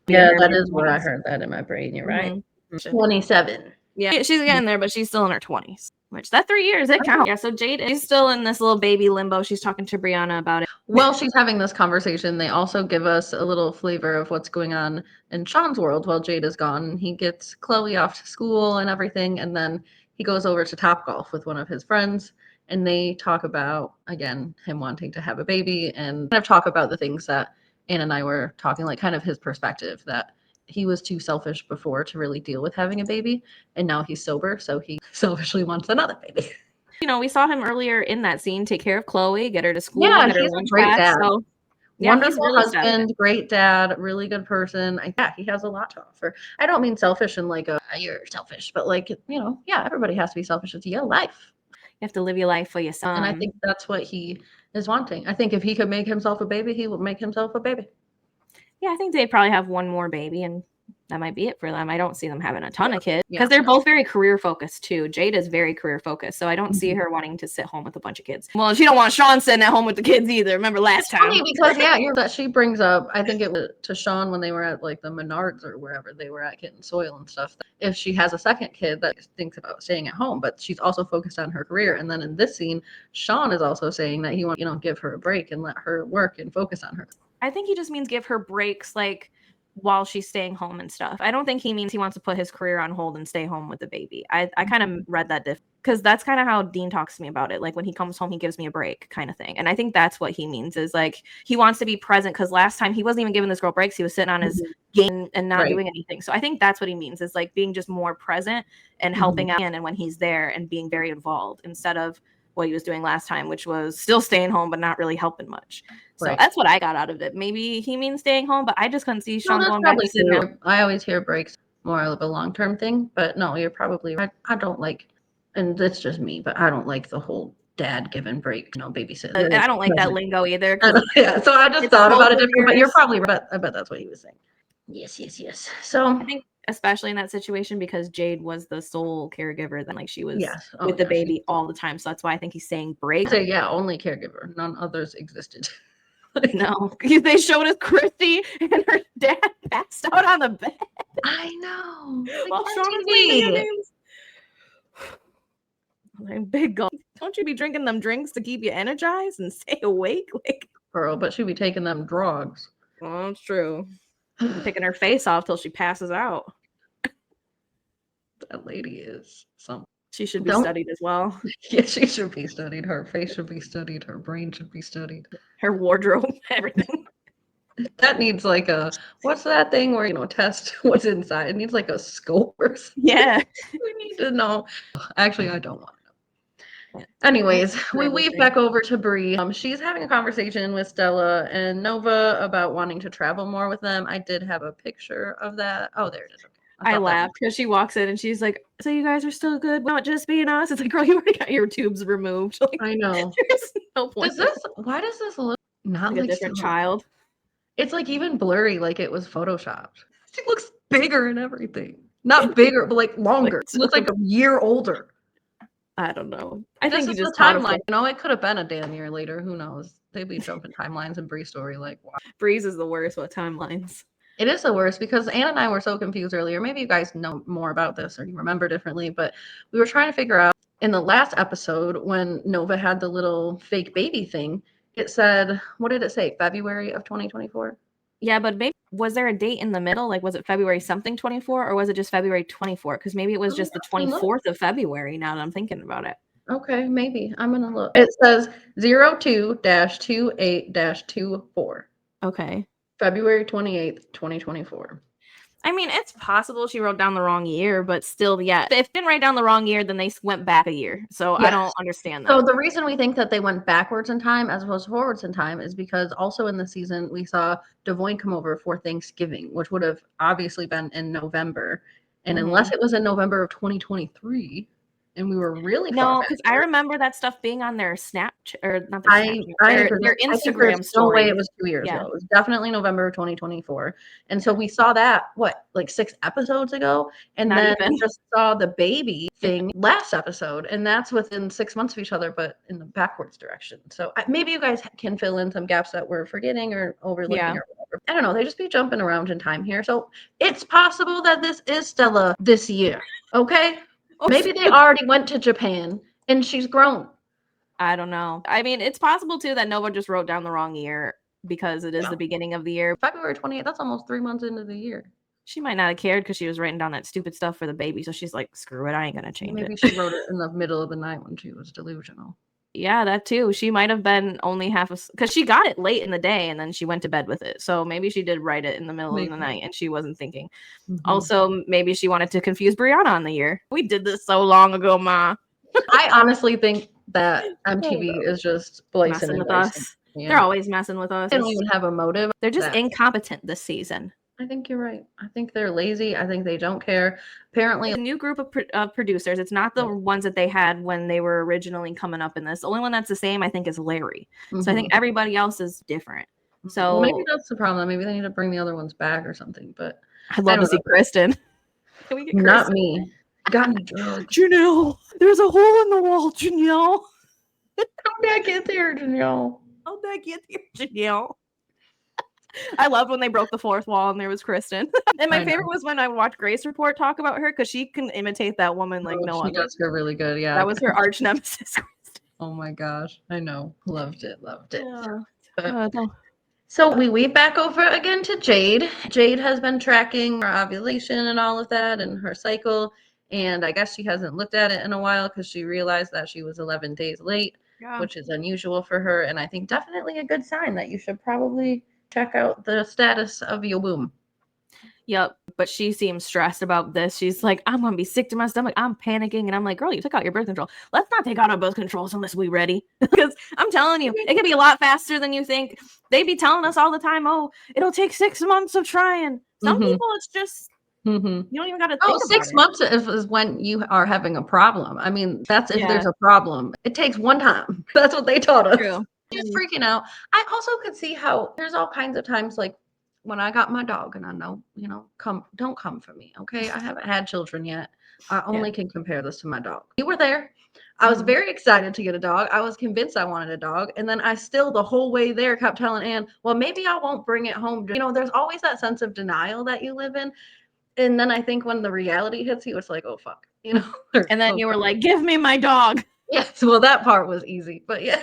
Speaker 2: Yeah, that is where I heard that in my brain. You're right. 27.
Speaker 1: Yeah, she's getting there, but she's still in her 20s. Which, that 3 years, it counts. Yeah, so Jade is still in this little baby limbo. She's talking to Brianna about it.
Speaker 2: While she's having this conversation, they also give us a little flavor of what's going on in Sean's world while Jade is gone. He gets Chloe off to school and everything, and then he goes over to Topgolf with one of his friends, and they talk about, again, him wanting to have a baby, and kind of talk about the things that Ann and I were talking, like kind of his perspective, that he was too selfish before to really deal with having a baby, and now he's sober, so he selfishly wants another baby.
Speaker 1: We saw him earlier in that scene take care of Chloe, get her to school.
Speaker 2: Yeah,
Speaker 1: get her
Speaker 2: he's a great dad.
Speaker 1: So,
Speaker 2: wonderful husband, great dad, really good person. Yeah, he has a lot to offer. I don't mean selfish in like you're selfish, but like, everybody has to be selfish. It's your life.
Speaker 1: You have to live your life for yourself.
Speaker 2: And I think that's what he is wanting. I think if he could make himself a baby, he would make himself a baby.
Speaker 1: Yeah, I think they probably have one more baby, and that might be it for them. I don't see them having a ton of kids because they're both very career focused too. Jade is very career focused, so I don't see her wanting to sit home with a bunch of kids. Well, she don't want Sean sitting at home with the kids either. Remember last time?
Speaker 2: Funny because that she brings up. I think it was to Sean when they were at like the Menards or wherever they were at getting soil and stuff. If she has a second kid, that thinks about staying at home, but she's also focused on her career. And then in this scene, Sean is also saying that he wants give her a break and let her work and focus on her.
Speaker 1: I think he just means give her breaks, like while she's staying home and stuff. I don't think he means he wants to put his career on hold and stay home with the baby. I kind of read that because that's kind of how Dean talks to me about it. Like when he comes home, he gives me a break kind of thing. And I think that's what he means is like he wants to be present because last time he wasn't even giving this girl breaks. He was sitting on his game and not doing anything. So I think that's what he means is like being just more present and helping out and when he's there and being very involved instead of what he was doing last time, which was still staying home but not really helping much. So that's what I got out of it. Maybe he means staying home, but I just couldn't see Sean going back to sitting there.
Speaker 2: I always hear breaks more of a long-term thing, but no, you're probably right. I don't like, and that's just me, but I don't like the whole dad giving break, babysit.
Speaker 1: I don't like that lingo either.
Speaker 2: Yeah, so I just thought about it different, but you're probably right. I bet that's what he was saying. Yes. So
Speaker 1: I think especially in that situation because Jade was the sole caregiver, then like she was with the baby all the time. So that's why I think he's saying break.
Speaker 2: So only caregiver. None others existed.
Speaker 1: No, they showed us Christy and her dad passed out on the bed.
Speaker 2: I know.
Speaker 1: While Sean was playing video games. Like, big girl, don't you be drinking them drinks to keep you energized and stay awake? Like,
Speaker 2: girl, but she'd be taking them drugs.
Speaker 1: Oh, it's true. Picking her face off till she passes out.
Speaker 2: That lady is something.
Speaker 1: She should be studied as well.
Speaker 2: Yeah, she should be studied. Her face should be studied. Her brain should be studied.
Speaker 1: Her wardrobe, everything.
Speaker 2: That needs like a, what's that thing where, test what's inside? It needs like a scope or something.
Speaker 1: Yeah.
Speaker 2: We need to know. Actually, I don't want to know. Anyways, we weave back over to Bree. She's having a conversation with Stella and Nova about wanting to travel more with them. I did have a picture of that. Oh, there it is. Okay.
Speaker 1: I laughed because she walks in and she's like, so you guys are still good, not just being us? It's like, girl, you already got your tubes removed. Like,
Speaker 2: I know.
Speaker 1: There's no point.
Speaker 2: Why does this look not
Speaker 1: like a different child?
Speaker 2: It's like even blurry, like it was photoshopped. She looks bigger and everything. Not bigger, but like longer. It looks like a year older.
Speaker 1: I don't know. I think
Speaker 2: this
Speaker 1: you
Speaker 2: is
Speaker 1: just
Speaker 2: the timeline. It could have been a damn year later. Who knows? They'd be jumping timelines in Bree's story. Like, wow.
Speaker 1: Bree's is the worst with timelines.
Speaker 2: It is the worst because Anne and I were so confused earlier. Maybe you guys know more about this or you remember differently, but we were trying to figure out in the last episode when Nova had the little fake baby thing, it said, what did it say? February of 2024?
Speaker 1: Yeah, but maybe was there a date in the middle? Like, was it February something 24 or was it just February 24? Because maybe it was just the 24th of February now that I'm thinking about it.
Speaker 2: Okay, maybe. I'm going to look. It says 02-28-24.
Speaker 1: Okay.
Speaker 2: February 28th, 2024.
Speaker 1: I mean, it's possible she wrote down the wrong year, but still, yeah. If they didn't write down the wrong year, then they went back a year. So yes. I don't understand that.
Speaker 2: So the reason we think that they went backwards in time as opposed to forwards in time is because also in the season, we saw Devoyne come over for Thanksgiving, which would have obviously been in November. And unless it was in November of 2023, and we were really
Speaker 1: because I remember that stuff being on their Snapchat or not their Instagram story.
Speaker 2: No way it was 2 years ago. It was definitely November of 2024. And so we saw that like 6 episodes ago, and then we just saw the baby thing last episode, and that's within 6 months of each other, but in the backwards direction. So maybe you guys can fill in some gaps that we're forgetting or overlooking or whatever. I don't know. They just be jumping around in time here. So it's possible that this is Stella this year. Okay. Maybe they already went to Japan and she's grown.
Speaker 1: I don't know. I mean, it's possible too that Nova just wrote down the wrong year because it is the beginning of the year.
Speaker 2: February 28th, that's almost 3 months into the year.
Speaker 1: She might not have cared because she was writing down that stupid stuff for the baby. So she's like, screw it, I ain't going to change it.
Speaker 2: Maybe she wrote it in the middle of the night when she was delusional.
Speaker 1: Yeah, that too. She might have been only because she got it late in the day and then she went to bed with it. So maybe she did write it in the middle of the night and she wasn't thinking. Also, maybe she wanted to confuse Brianna on the year. We did this so long ago, Ma.
Speaker 2: I honestly think that MTV is just
Speaker 1: messing with us. Yeah. They're always messing with us.
Speaker 2: They don't even have a motive.
Speaker 1: They're just incompetent this season.
Speaker 2: I think you're right. I think they're lazy. I think they don't care. Apparently,
Speaker 1: a new group of producers. It's not the ones that they had when they were originally coming up in this. The only one that's the same, I think, is Larry. So I think everybody else is different. So
Speaker 2: maybe that's the problem. Maybe they need to bring the other ones back or something. But
Speaker 1: I'd love to see Kristen.
Speaker 2: Can we get Kristen? Not me. Got me drugged.
Speaker 1: Janelle, there's a hole in the wall, Janelle.
Speaker 2: How'd that get there, Janelle?
Speaker 1: How'd that get there, Janelle? I loved when they broke the fourth wall and there was Kristen. And my favorite was when I watched Grace Report talk about her because she can imitate that woman like no other.
Speaker 2: She does her really good, yeah.
Speaker 1: That was her arch nemesis.
Speaker 2: Oh my gosh, I know. Loved it. Yeah. So we weave back over again to Jade. Jade has been tracking her ovulation and all of that and her cycle. And I guess she hasn't looked at it in a while because she realized that she was 11 days late, which is unusual for her. And I think definitely a good sign that you should probably check out the status of your womb.
Speaker 1: Yep. But she seems stressed about this. She's like, I'm going to be sick to my stomach. I'm panicking. And I'm like, girl, you took out your birth control. Let's not take out our birth controls unless we're ready. Because I'm telling you, it can be a lot faster than you think. They be telling us all the time, oh, it'll take 6 months of trying. Some people, it's just, you don't even got to think about
Speaker 2: 6 months is when you are having a problem. I mean, that's if there's a problem. It takes one time. That's what they taught us.
Speaker 1: True.
Speaker 2: She's freaking out. I also could see how there's all kinds of times like when I got my dog and I know, don't come for me. Okay. I haven't had children yet. I only can compare this to my dog. You were there. I was very excited to get a dog. I was convinced I wanted a dog. And then I still, the whole way there, kept telling Anne, well, maybe I won't bring it home. You know, there's always that sense of denial that you live in. And then I think when the reality hits you, it's like, oh, fuck, you know?
Speaker 1: And then you were like, give me my dog.
Speaker 2: Yes, well, that part was easy, but yeah.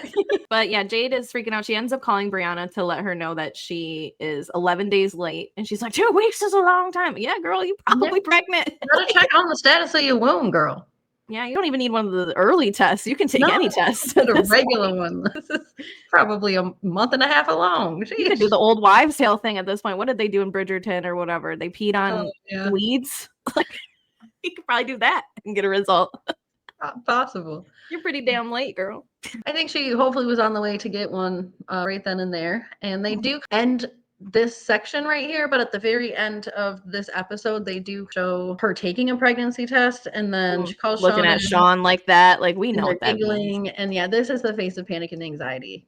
Speaker 1: But yeah, Jade is freaking out. She ends up calling Brianna to let her know that she is 11 days late. And she's like, 2 weeks is a long time. Yeah, girl, you probably pregnant.
Speaker 2: You gotta check on the status of your womb, girl.
Speaker 1: Yeah, you don't even need one of the early tests. You can take any test.
Speaker 2: A regular one. This is probably a month and a half along.
Speaker 1: You could do the old wives' tale thing at this point. What did they do in Bridgerton or whatever? They peed on weeds. Like, you could probably do that and get a result.
Speaker 2: Possible.
Speaker 1: You're pretty damn late, girl.
Speaker 2: I think she hopefully was on the way to get one right then and there. And they do end this section right here, but at the very end of this episode, they do show her taking a pregnancy test, and then she calls
Speaker 1: looking at Sean like that. Like, we know what that
Speaker 2: means. And yeah, this is the face of panic and anxiety.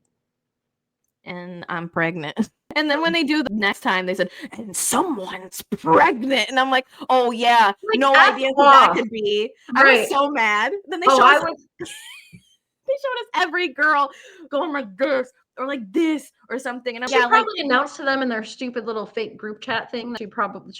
Speaker 1: And I'm pregnant. And then when they do the next time, they said, and someone's pregnant. And I'm like, oh yeah, like, no idea who that could be. Right. I was so mad. Then they showed us, they showed us every girl going like this or like this or something. And
Speaker 2: she probably announced to them in their stupid little fake group chat thing that she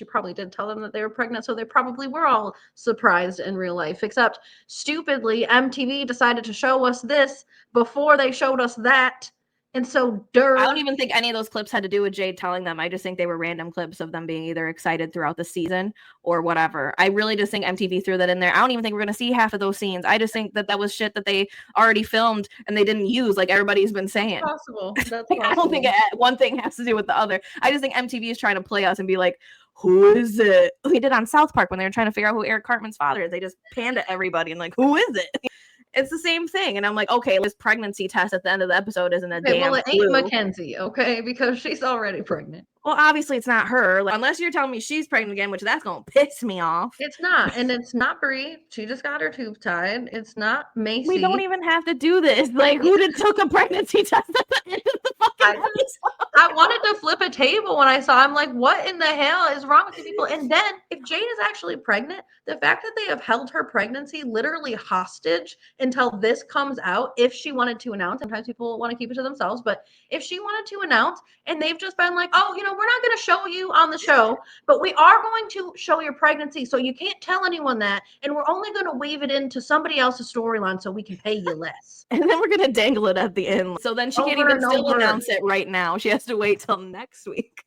Speaker 2: probably did tell them that they were pregnant. So they probably were all surprised in real life, except stupidly MTV decided to show us this before they showed us that. And so
Speaker 1: I don't even think any of those clips had to do with Jade telling them. I just think they were random clips of them being either excited throughout the season or whatever. I really just think MTV threw that in there. I don't even think we're going to see half of those scenes. I just think that was shit that they already filmed and they didn't use, like everybody's been saying.
Speaker 2: Possible. That's
Speaker 1: like, possible. I don't think one thing has to do with the other. I just think MTV is trying to play us and be like, who is it? We did on South Park when they were trying to figure out who Eric Cartman's father is. They just panned at everybody and like, who is it? It's the same thing. And I'm like, okay, this pregnancy test at the end of the episode isn't a damn
Speaker 2: well, it ain't Mackenzie, okay? Because she's already pregnant.
Speaker 1: Well, obviously it's not her. Like, unless you're telling me she's pregnant again, which that's going to piss me off.
Speaker 2: It's not. And it's not Brie. She just got her tube tied. It's not Macy.
Speaker 1: We don't even have to do this. Like, who took a pregnancy test at the end of the fucking episode?
Speaker 2: I wanted to flip a table when I saw. I'm like, what in the hell is wrong with you people? And then if Jade is actually pregnant, the fact that they have held her pregnancy literally hostage until this comes out, if she wanted to announce, sometimes people want to keep it to themselves, but if she wanted to announce and they've just been like, oh, you know, we're not going to show you on the show, but we are going to show your pregnancy. So you can't tell anyone that. And we're only going to weave it into somebody else's storyline so we can pay you less.
Speaker 1: And then we're going to dangle it at the end. So then she can't even still announce it right now. She has to wait till next week.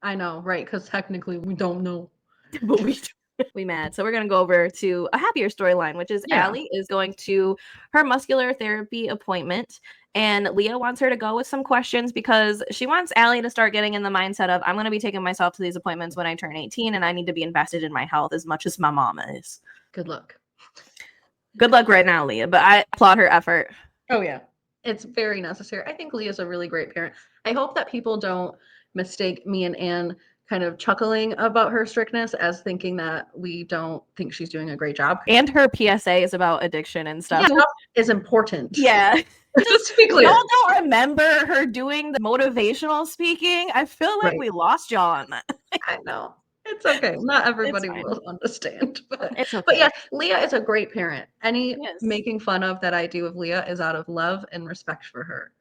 Speaker 2: I know, right? Because technically we don't know.
Speaker 1: But we mad. So we're going to go over to a happier storyline, which is Allie is going to her muscular therapy appointment. And Leah wants her to go with some questions because she wants Allie to start getting in the mindset of, I'm going to be taking myself to these appointments when I turn 18 and I need to be invested in my health as much as my mama is.
Speaker 2: Good luck.
Speaker 1: Good luck right now, Leah, but I applaud her effort.
Speaker 2: Oh, yeah. It's very necessary. I think Leah's a really great parent. I hope that people don't mistake me and Anne kind of chuckling about her strictness as thinking that we don't think she's doing a great job.
Speaker 1: And her PSA is about addiction and stuff.
Speaker 2: Yeah, is important.
Speaker 1: Yeah.
Speaker 2: Just to be clear.
Speaker 1: Y'all don't remember her doing the motivational speaking? I feel like we lost y'all on that.
Speaker 2: I know. It's okay. Not everybody will understand. But, it's okay. But yeah, Leah is a great parent. Any making fun of that I do of Leah is out of love and respect for her.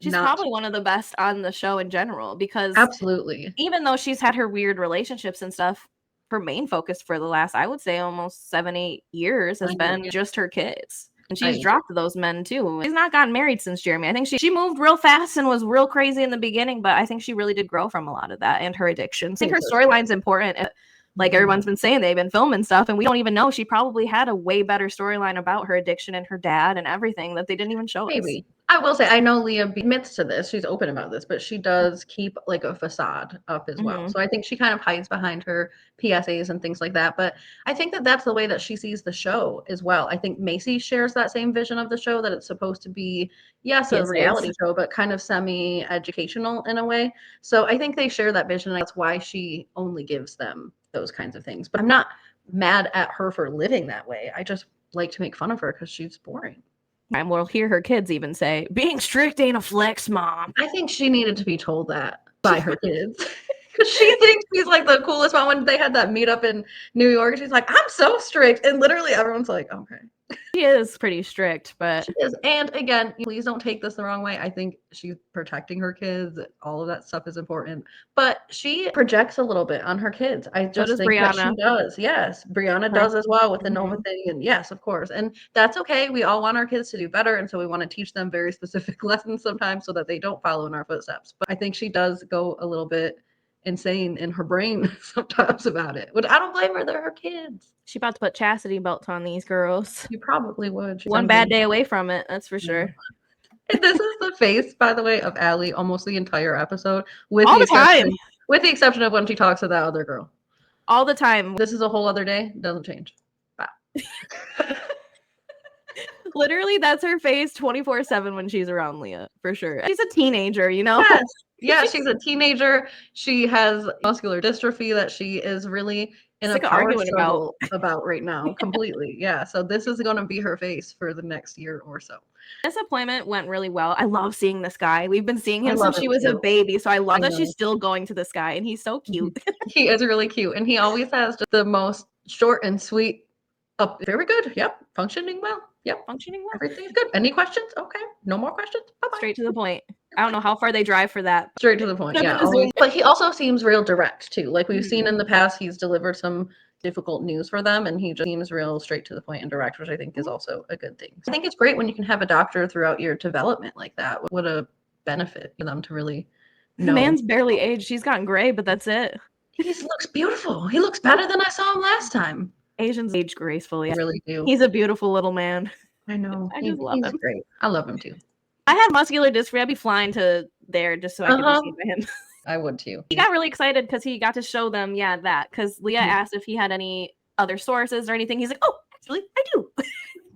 Speaker 1: She's probably one of the best on the show in general because
Speaker 2: absolutely,
Speaker 1: even though she's had her weird relationships and stuff, her main focus for the last, I would say, almost 7-8 years has been just her kids. And she's dropped those men too. She's not gotten married since Jeremy. I think she moved real fast and was real crazy in the beginning, but I think she really did grow from a lot of that and her addiction. I think her storyline's important. Like everyone's been saying, they've been filming stuff and we don't even know. She probably had a way better storyline about her addiction and her dad and everything that they didn't even show us.
Speaker 2: I will say, I know Leah admits to this. She's open about this, but she does keep like a facade up as well. So I think she kind of hides behind her PSAs and things like that. But I think that that's the way that she sees the show as well. I think Macy shares that same vision of the show, that it's supposed to be, a reality show, but kind of semi-educational in a way. So I think they share that vision. And that's why she only gives them those kinds of things. But I'm not mad at her for living that way. I just like to make fun of her because she's boring.
Speaker 1: And we'll hear her kids even say, being strict ain't a flex, Mom.
Speaker 2: I think she needed to be told that by her kids. Because she thinks she's like the coolest mom. When they had that meetup in New York, she's like, I'm so strict. And literally everyone's like, okay.
Speaker 1: She is pretty strict, but
Speaker 2: She is. And again, please don't take this the wrong way. I think she's protecting her kids. All of that stuff is important. But she projects a little bit on her kids. I
Speaker 1: so
Speaker 2: just
Speaker 1: does
Speaker 2: think that she
Speaker 1: Brianna.
Speaker 2: does. Yes. Brianna
Speaker 1: Her.
Speaker 2: does as well with the Nova
Speaker 1: Mhm.
Speaker 2: thing. And yes, of course. And that's okay. We all want our kids to do better. And so we want to teach them very specific lessons sometimes so that they don't follow in our footsteps. But I think she does go a little bit insane in her brain sometimes about it. But I don't blame her. They're her kids.
Speaker 1: She about to put chastity belts on these girls.
Speaker 2: You probably would. She's
Speaker 1: One bad day away from it, that's for
Speaker 2: Yeah.
Speaker 1: sure.
Speaker 2: And this is the face, by the way, of Allie almost the entire episode,
Speaker 1: All the time.
Speaker 2: with the exception of when she talks to that other girl.
Speaker 1: All the time.
Speaker 2: This is a whole other day. Doesn't change. Bye.
Speaker 1: Literally, that's her face 24/7 when she's around Leah, for sure. She's a teenager, you know?
Speaker 2: Yes. Yeah, she's a teenager. She has muscular dystrophy that she is really in a
Speaker 1: Sick of
Speaker 2: power
Speaker 1: arguing
Speaker 2: struggle about right now, completely. Yeah, so this is going to be her face for the next year or so.
Speaker 1: This appointment went really well. I love seeing this guy. We've been seeing
Speaker 2: I
Speaker 1: him
Speaker 2: love
Speaker 1: since she
Speaker 2: him
Speaker 1: was a
Speaker 2: too.
Speaker 1: baby, so I love
Speaker 2: I
Speaker 1: that
Speaker 2: know.
Speaker 1: she's still going to this guy, and he's so cute.
Speaker 2: He is really cute, and he always has just the most short and sweet. Very good. Yep, functioning well. Yep,
Speaker 1: Functioning well.
Speaker 2: everything's good. Any questions? Okay, no more questions. Bye-bye.
Speaker 1: Straight to the point. I don't know how far they drive for that.
Speaker 2: Straight to the point.
Speaker 1: Jump
Speaker 2: Yeah,
Speaker 1: in the
Speaker 2: always.
Speaker 1: Zoom.
Speaker 2: But he also seems real direct too. Like we've
Speaker 1: Mhm.
Speaker 2: seen in the past, he's delivered some difficult news for them, and he just seems real straight to the point and direct, which I think is also a good thing. I think it's great when you can have a doctor throughout your development like that. What a benefit for them to really
Speaker 1: The
Speaker 2: know.
Speaker 1: man's barely aged. He's gotten gray, but that's it.
Speaker 2: He looks beautiful. He looks better than I saw him last time.
Speaker 1: Asians age gracefully.
Speaker 2: I really do.
Speaker 1: He's a beautiful little man.
Speaker 2: I know.
Speaker 1: I just love
Speaker 2: He's
Speaker 1: him.
Speaker 2: great. I love him too.
Speaker 1: I have muscular dystrophy. I'd be flying to there just so I could be
Speaker 2: Uh-huh.
Speaker 1: seen by him.
Speaker 2: I would too.
Speaker 1: He got really excited because he got to show them, that. Because Leah
Speaker 2: Mhm.
Speaker 1: asked if he had any other sources or anything. He's like, "Oh, actually, I do."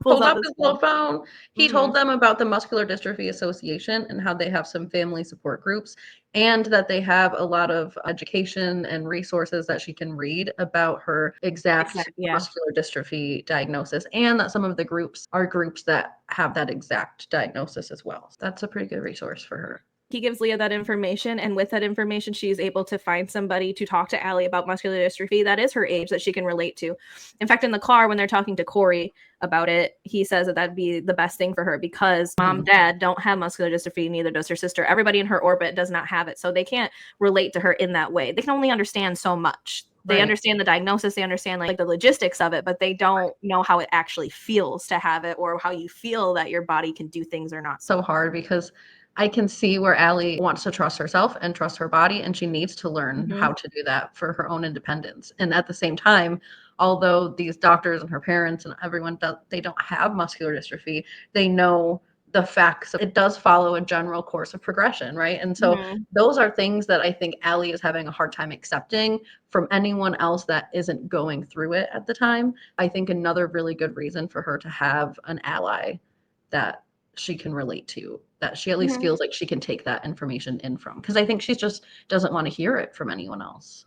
Speaker 2: Pulled
Speaker 1: Pulls out
Speaker 2: up
Speaker 1: this
Speaker 2: his little phone. He told
Speaker 1: Mhm.
Speaker 2: them about the Muscular Dystrophy Association and how they have some family support groups and that they have a lot of education and resources that she can read about her exact
Speaker 1: Yeah.
Speaker 2: muscular dystrophy diagnosis, and that some of the groups are groups that have that exact diagnosis as well. So that's a pretty good resource for her.
Speaker 1: He gives Leah that information, and with that information, she is able to find somebody to talk to Allie about muscular dystrophy that is her age that she can relate to. In fact, in the car, when they're talking to Corey about it, he says that that'd be the best thing for her because mom, dad don't have muscular dystrophy, neither does her sister. Everybody in her orbit does not have it, so they can't relate to her in that way. They can only understand so much. They
Speaker 2: Right.
Speaker 1: understand the diagnosis, they understand like the logistics of it, but they don't know how it actually feels to have it or how you feel that your body can do things or not.
Speaker 2: So hard because I can see where Allie wants to trust herself and trust her body, and she needs to learn how to do that for her own independence. And at the same time, although these doctors and her parents and everyone they don't have muscular dystrophy, they know the facts. It does follow a general course of progression, right? And so those are things that I think Allie is having a hard time accepting from anyone else that isn't going through it at the time. I think another really good reason for her to have an ally that she can relate to, that she at least feels like she can take that information in from, because I think she just doesn't want to hear it from anyone else.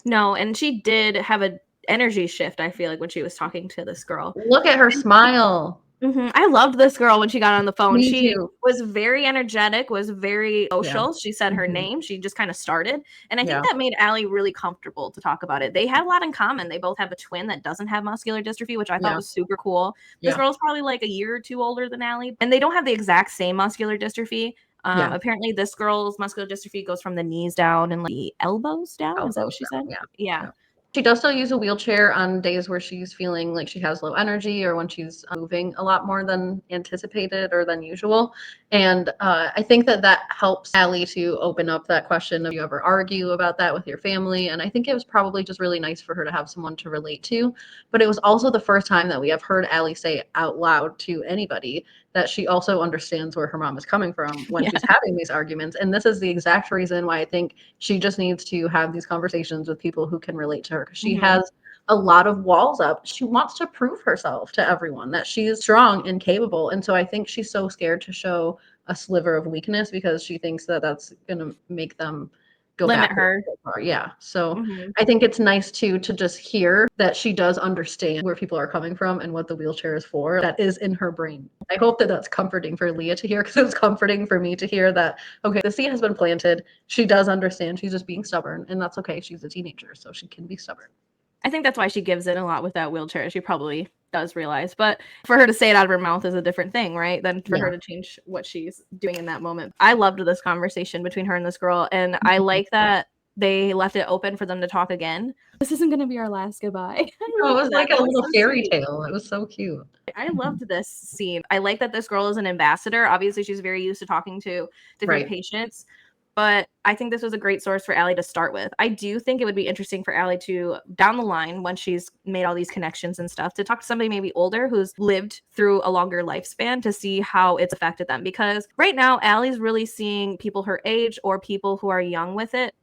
Speaker 1: No, and she did have an energy shift, I feel like, when she was talking to this girl.
Speaker 2: Look at her smile.
Speaker 1: I loved this girl when she got on the phone.
Speaker 2: Me
Speaker 1: She
Speaker 2: too.
Speaker 1: was very energetic, was very social. She said her
Speaker 2: Mhm.
Speaker 1: name. She just kind of started. And I think
Speaker 2: Yeah.
Speaker 1: that made Allie really comfortable to talk about it. They had a lot in common. They both have a twin that doesn't have muscular dystrophy, which I thought
Speaker 2: Yeah.
Speaker 1: was super cool. This
Speaker 2: Yeah.
Speaker 1: girl's probably like a year or two older than Allie. And they don't have the exact same muscular dystrophy.
Speaker 2: Yeah.
Speaker 1: Apparently this girl's muscular dystrophy goes from the knees down and like the elbows down. Is that what she said?
Speaker 2: Yeah.
Speaker 1: Yeah.
Speaker 2: She does still use a wheelchair on days where she's feeling like she has low energy or when she's moving a lot more than anticipated or than usual. And I think that helps Allie to open up that question of, do you ever argue about that with your family? And I think it was probably just really nice for her to have someone to relate to. But it was also the first time that we have heard Allie say out loud to anybody that she also understands where her mom is coming from when she's having these arguments. And this is the exact reason why I think she just needs to have these conversations with people who can relate to her, because she has a lot of walls up. She wants to prove herself to everyone that she is strong and capable. And so I think she's so scared to show a sliver of weakness because she thinks that that's going to make them go
Speaker 1: Limit
Speaker 2: back
Speaker 1: her.
Speaker 2: so far. Yeah. So I think it's nice to just hear that she does understand where people are coming from and what the wheelchair is for. That is in her brain. I hope that that's comforting for Leah to hear, because it was comforting for me to hear that, okay, the seed has been planted. She does understand. She's just being stubborn, and that's okay. She's a teenager, so she can be stubborn.
Speaker 1: I think that's why she gives in a lot with that wheelchair. She probably does realize. But for her to say it out of her mouth is a different thing, right? Than for her
Speaker 2: Yeah.
Speaker 1: to change what she's doing in that moment. I loved this conversation between her and this girl, and I like that they left it open for them to talk again. This isn't going to be our last goodbye.
Speaker 2: Oh, it was like a little
Speaker 1: so
Speaker 2: fairy
Speaker 1: sweet.
Speaker 2: tale. It was so cute.
Speaker 1: I loved this scene. I like that this girl is an ambassador. Obviously, she's very used to talking to different
Speaker 2: Right.
Speaker 1: patients, but I think this was a great source for Allie to start with. I do think it would be interesting for Allie to, down the line, when she's made all these connections and stuff, to talk to somebody maybe older who's lived through a longer lifespan to see how it's affected them. Because right now, Allie's really seeing people her age or people who are young with it,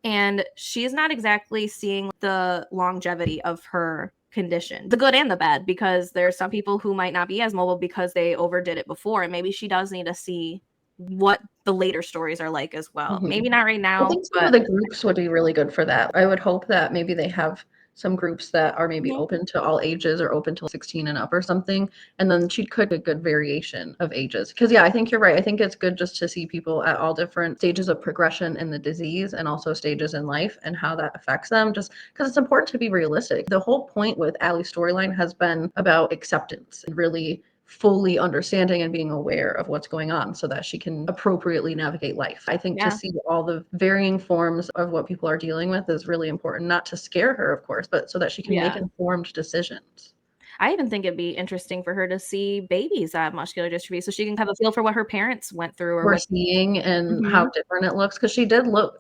Speaker 1: and she's not exactly seeing the longevity of her condition, the good and the bad, because there are some people who might not be as mobile because they overdid it before, and maybe she does need to see what the later stories are like as well. Maybe not right
Speaker 2: I
Speaker 1: now,
Speaker 2: think some
Speaker 1: but
Speaker 2: of the groups would be really good for that. I would hope that maybe they have some groups that are maybe open to all ages or open to 16 and up or something. And then she could a good variation of ages. Because yeah, I think you're right. I think it's good just to see people at all different stages of progression in the disease and also stages in life and how that affects them. Just because it's important to be realistic. The whole point with Allie's storyline has been about acceptance and really fully understanding and being aware of what's going on so that she can appropriately navigate life. I think to see all the varying forms of what people are dealing with is really important, not to scare her, of course, but so that she can make informed decisions.
Speaker 1: I even think it'd be interesting for her to see babies that have muscular dystrophy so she can have a feel for what her parents went through or
Speaker 2: We're
Speaker 1: what.
Speaker 2: seeing and how different it looks because she did look,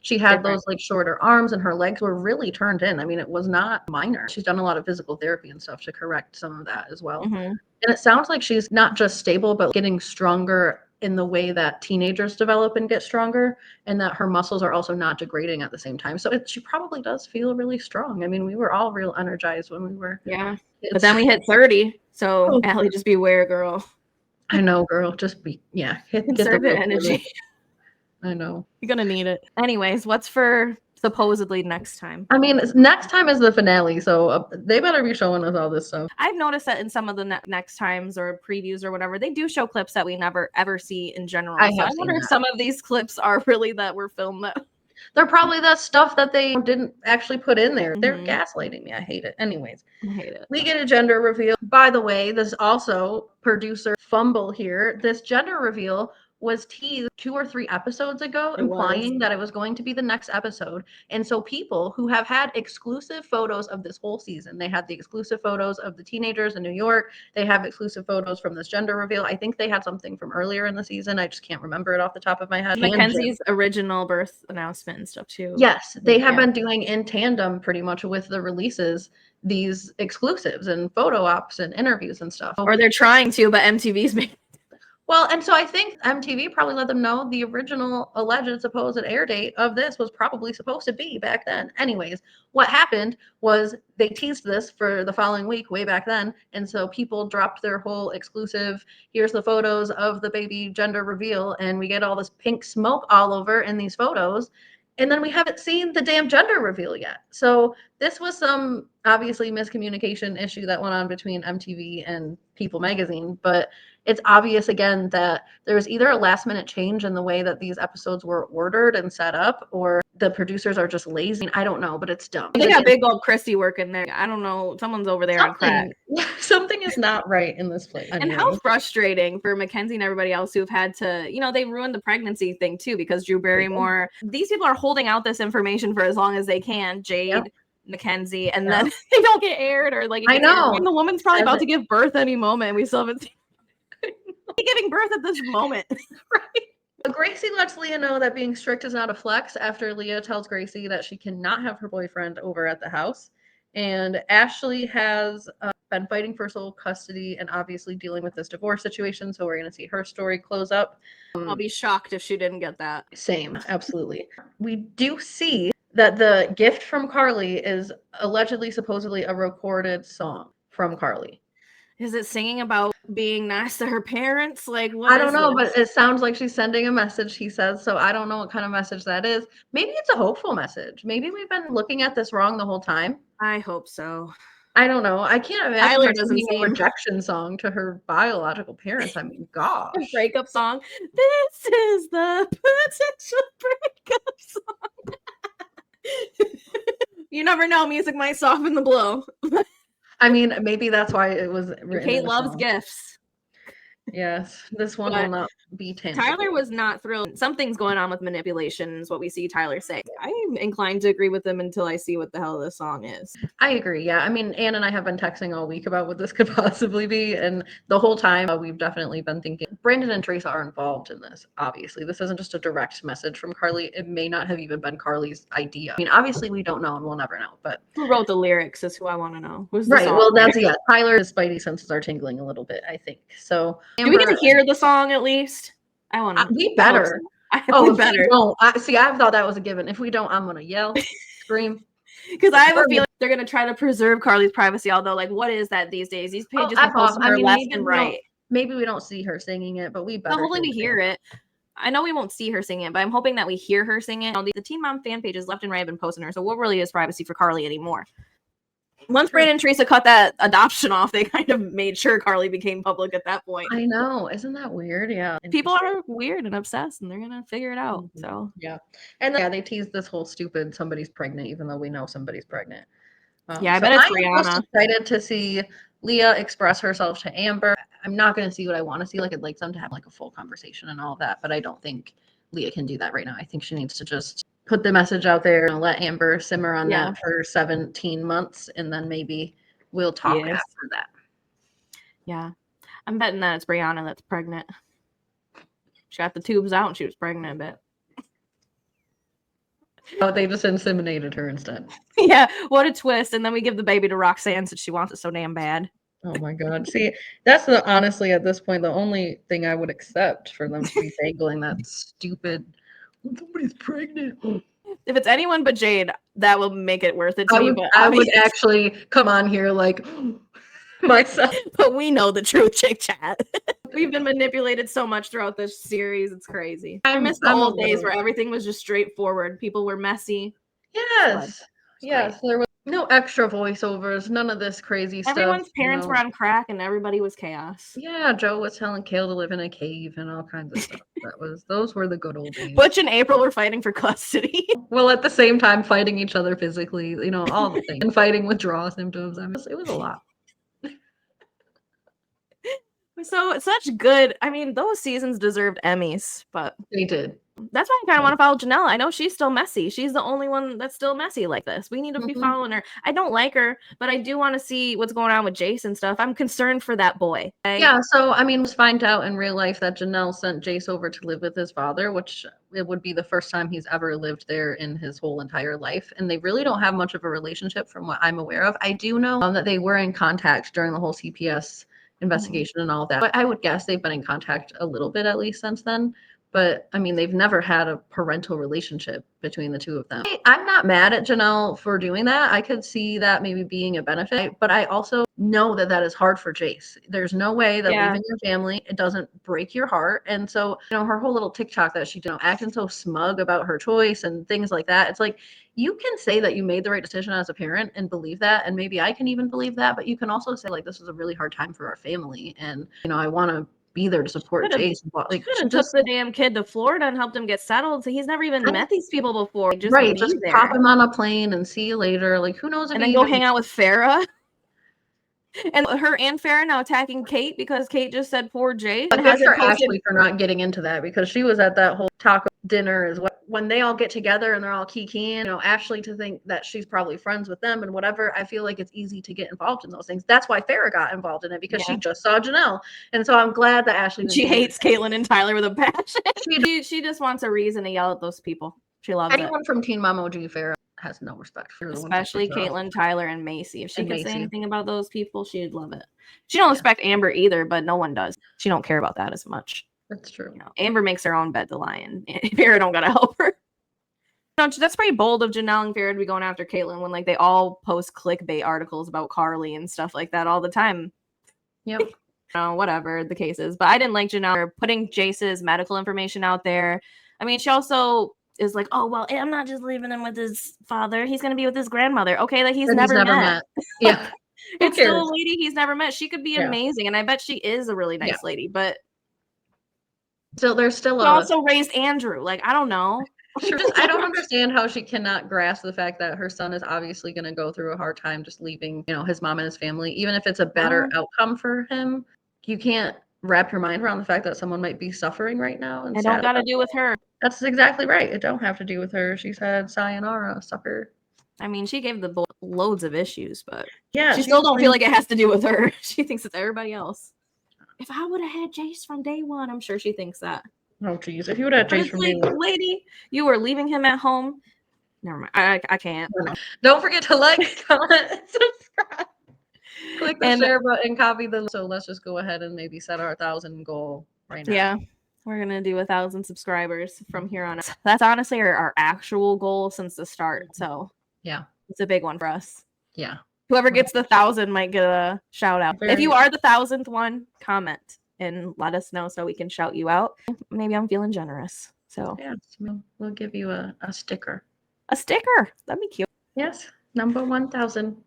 Speaker 2: she had
Speaker 1: Different.
Speaker 2: those like shorter arms and her legs were really turned in. I mean, it was not minor. She's done a lot of physical therapy and stuff to correct some of that as well. And it sounds like she's not just stable, but getting stronger in the way that teenagers develop and get stronger, and that her muscles are also not degrading at the same time. So she probably does feel really strong. I mean, we were all real energized when we were
Speaker 1: But
Speaker 2: kids.
Speaker 1: then we hit 30, so Allie, just beware, girl.
Speaker 2: I know, girl. Just get the
Speaker 1: Conserve your
Speaker 2: real
Speaker 1: energy.
Speaker 2: I know.
Speaker 1: You're gonna need it. Anyways, what's for supposedly next time?
Speaker 2: I mean, next time is the finale, so they better be showing us all this stuff.
Speaker 1: I've noticed that in some of the next times or previews or whatever, they do show clips that we never ever see in general.
Speaker 2: I
Speaker 1: So I wonder if some of these clips are really that were filmed.
Speaker 2: They're probably the stuff that they didn't actually put in there. They're gaslighting me. I hate it. Anyways,
Speaker 1: I hate it.
Speaker 2: we get a gender reveal. By the way, this also producer fumble here. This gender reveal was teased 2 or 3 episodes ago, implying that it was going to be the next episode. And so people who have had exclusive photos of this whole season, they had the exclusive photos of the teenagers in New York. They have exclusive photos from this gender reveal. I think they had something from earlier in the season. I just can't remember it off the top of my head.
Speaker 1: Mackenzie's original birth announcement and stuff too.
Speaker 2: Yes, they have been doing in tandem pretty much with the releases these exclusives and photo ops and interviews and stuff.
Speaker 1: Or they're trying to, but MTV's making.
Speaker 2: Well, and so I think MTV probably let them know the original alleged supposed air date of this was probably supposed to be back then. Anyways, what happened was they teased this for the following week way back then. And so people dropped their whole exclusive, here's the photos of the baby gender reveal. And we get all this pink smoke all over in these photos. And then we haven't seen the damn gender reveal yet. So this was some obviously miscommunication issue that went on between MTV and People Magazine. But it's obvious again that there was either a last minute change in the way that these episodes were ordered and set up, or the producers are just lazy. I don't know, but it's dumb.
Speaker 1: They got big old Christy working there. I don't know. Someone's over there on crack.
Speaker 2: Something is not right in this place.
Speaker 1: And how frustrating for Mackenzie and everybody else who've had to, they ruined the pregnancy thing too, because Drew Barrymore, these people are holding out this information for as long as they can. Jade, Mackenzie, and then they don't get aired or like,
Speaker 2: I know.
Speaker 1: And the woman's probably about to give birth any moment. And we still haven't seen giving birth at this moment.
Speaker 2: Right. Gracie lets Leah know that being strict is not a flex after Leah tells Gracie that she cannot have her boyfriend over at the house. And Ashley has been fighting for sole custody and obviously dealing with this divorce situation. So we're going to see her story close up.
Speaker 1: I'll be shocked if she didn't get that.
Speaker 2: Same, absolutely. We do see that the gift from Carly is allegedly, supposedly a recorded song from Carly.
Speaker 1: Is it singing about being nice to her parents? Like, what?
Speaker 2: I don't know, but it sounds like she's sending a message, he says. So I don't know what kind of message that is. Maybe it's a hopeful message. Maybe we've been looking at this wrong the whole time.
Speaker 1: I hope so.
Speaker 2: I don't know. I can't imagine her singing a rejection song to her biological parents. I mean, gosh.
Speaker 1: A breakup song. This is the potential breakup song. You never know. Music might soften the blow.
Speaker 2: I mean, maybe that's why it was written in
Speaker 1: Kate
Speaker 2: the
Speaker 1: loves
Speaker 2: song.
Speaker 1: gifts.
Speaker 2: Yes, this one will not be tangible.
Speaker 1: Tyler was not thrilled. Something's going on with manipulation is what we see Tyler say. I'm inclined to agree with him until I see what the hell this song is.
Speaker 2: I agree. Yeah. I mean, Anne and I have been texting all week about what this could possibly be. And the whole time we've definitely been thinking Brandon and Teresa are involved in this. Obviously, this isn't just a direct message from Carly. It may not have even been Carly's idea. I mean, obviously we don't know and we'll never know, but
Speaker 1: who wrote the lyrics is who I want to know. Who's the
Speaker 2: right.
Speaker 1: song?
Speaker 2: Well, that's, yeah, Tyler's spidey senses are tingling a little bit, I think. So
Speaker 1: do we get to hear the song at least? I want to.
Speaker 2: We better.
Speaker 1: We better.
Speaker 2: See, I thought that was a given. If we don't, I'm going to yell, scream.
Speaker 1: Because I have a feeling they're going to try to preserve Carly's privacy, although, like, what is that these days? These pages are posting her left and right.
Speaker 2: Maybe we don't see her singing it, but we better.
Speaker 1: Hopefully we hear it. I know we won't see her sing it, but I'm hoping that we hear her sing it. The Teen Mom fan pages left and right have been posting her, so what really is privacy for Carly anymore? Once Brandon and Teresa cut that adoption off, they kind of made sure Carly became public at that point.
Speaker 2: I know. Isn't that weird? Yeah.
Speaker 1: People are weird and obsessed, and they're going to figure it out.
Speaker 2: Mm-hmm.
Speaker 1: So
Speaker 2: yeah. And they teased this whole stupid somebody's pregnant, even though we know somebody's pregnant.
Speaker 1: Yeah, I bet it's Brianna.
Speaker 2: I'm excited to see Leah express herself to Amber. I'm not going to see what I want to see. Like, I'd like them to have like a full conversation and all of that, but I don't think Leah can do that right now. I think she needs to just put the message out there and let Amber simmer on that for 17 months, and then maybe we'll talk after that.
Speaker 1: Yeah. I'm betting that it's Brianna that's pregnant. She got the tubes out and she was pregnant a bit.
Speaker 2: Oh, they just inseminated her instead.
Speaker 1: Yeah, what a twist. And then we give the baby to Roxanne since she wants it so damn bad.
Speaker 2: Oh my God. See, that's honestly at this point the only thing I would accept for them to be dangling that stupid somebody's pregnant.
Speaker 1: If it's anyone but Jade, that will make it worth it to me. But
Speaker 2: I would actually come on here like myself.
Speaker 1: But we know the true chick chat. We've been manipulated so much throughout this series. It's crazy. I miss the old days where everything was just straightforward. People were messy.
Speaker 2: Yes. Yes. There was no extra voiceovers, none of this crazy stuff.
Speaker 1: Everyone's parents were on crack and everybody was chaos.
Speaker 2: Yeah, Joe was telling Kale to live in a cave and all kinds of stuff. Those were the good old days.
Speaker 1: Butch and April were fighting for custody.
Speaker 2: Well, at the same time fighting each other physically, all the things. And fighting withdrawal symptoms. It was a lot.
Speaker 1: So such good. I mean, those seasons deserved Emmys, but
Speaker 2: they did.
Speaker 1: That's why I kind of want to follow Janelle. I know she's still messy. She's the only one that's still messy like this. We need to be following her. I don't like her, but I do want to see what's going on with Jace and stuff. I'm concerned for that boy.
Speaker 2: Yeah, so I mean, let's find out in real life that Janelle sent Jace over to live with his father, which it would be the first time he's ever lived there in his whole entire life. And they really don't have much of a relationship from what I'm aware of. I do know that they were in contact during the whole CPS investigation and all of that. But I would guess they've been in contact a little bit at least since then. But I mean, they've never had a parental relationship between the two of them. I'm not mad at Janelle for doing that. I could see that maybe being a benefit, but I also know that that is hard for Jace. There's no way that leaving your family, it doesn't break your heart. And so, her whole little TikTok that she did, acting so smug about her choice and things like that. It's like, you can say that you made the right decision as a parent and believe that. And maybe I can even believe that, but you can also say like, this is a really hard time for our family. And, I want to be there to support Jace.
Speaker 1: Like, should have took the damn kid to Florida and helped him get settled. So he's never even met these people before. Just
Speaker 2: pop him on a plane and see you later. Like, who knows?
Speaker 1: And then go hang out with Farrah. And her and Farrah now attacking Kate because Kate just said poor Jade.
Speaker 2: But good for Ashley for not getting into that, because she was at that whole taco dinner as well. When they all get together and they're all kikiing, Ashley to think that she's probably friends with them and whatever. I feel like it's easy to get involved in those things. That's why Farrah got involved in it, because she just saw Janelle. And so I'm glad that Ashley.
Speaker 1: She hates Caitlyn and Tyler with a passion. She just wants a reason to yell at those people. She loves
Speaker 2: anyone from Teen Mom OG Farrah has no respect for
Speaker 1: especially Caitlyn, Tyler, and Macy. If she could say anything about those people, she'd love it. She don't respect Amber either, but no one does. She don't care about that as much.
Speaker 2: That's true.
Speaker 1: Amber makes her own bed to lie in. Farrah don't gotta help her. No, that's pretty bold of Janelle and Farrah to be going after Caitlyn when like they all post clickbait articles about Carly and stuff like that all the time.
Speaker 2: Yep.
Speaker 1: Whatever the case is. But I didn't like Janelle putting Jace's medical information out there. I mean, she also is like, oh, well, I'm not just leaving him with his father. He's going to be with his grandmother. Okay, that he's never met.
Speaker 2: Yeah.
Speaker 1: It's still a lady he's never met. She could be amazing. And I bet she is a really nice lady. But
Speaker 2: so there's still
Speaker 1: also raised Andrew. Like, I don't know.
Speaker 2: I don't understand how she cannot grasp the fact that her son is obviously going to go through a hard time just leaving, his mom and his family, even if it's a better outcome for him. You can't wrap your mind around the fact that someone might be suffering right now. And
Speaker 1: I don't got to do with her.
Speaker 2: That's exactly right. It don't have to do with her. She said, sayonara, sucker.
Speaker 1: I mean, she gave the boy loads of issues, but
Speaker 2: yeah,
Speaker 1: she still don't feel like it has to do with her. She thinks it's everybody else. If I would have had Jace from day one, I'm sure she thinks that.
Speaker 2: Oh, geez. If you would have had Jace from day one.
Speaker 1: Lady, you were leaving him at home. Never mind. I can't.
Speaker 2: Don't forget to like, comment, and subscribe. Click the share button, copy the. So let's just go ahead and maybe set our 1,000 goal right now.
Speaker 1: Yeah. We're going to do 1,000 subscribers from here on. That's honestly our actual goal since the start. So
Speaker 2: yeah,
Speaker 1: it's a big one for us.
Speaker 2: Yeah.
Speaker 1: Whoever gets the 1,000 might get a shout out. If you are the 1,000th one, comment and let us know so we can shout you out. Maybe I'm feeling generous. So
Speaker 2: yes, we'll give you a sticker.
Speaker 1: A sticker. That'd be cute.
Speaker 2: Yes. Number 1,000.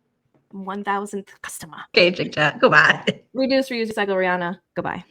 Speaker 1: 1,000th customer.
Speaker 2: Okay, Jade, goodbye.
Speaker 1: Reduce, reuse, recycle, Brianna. Goodbye.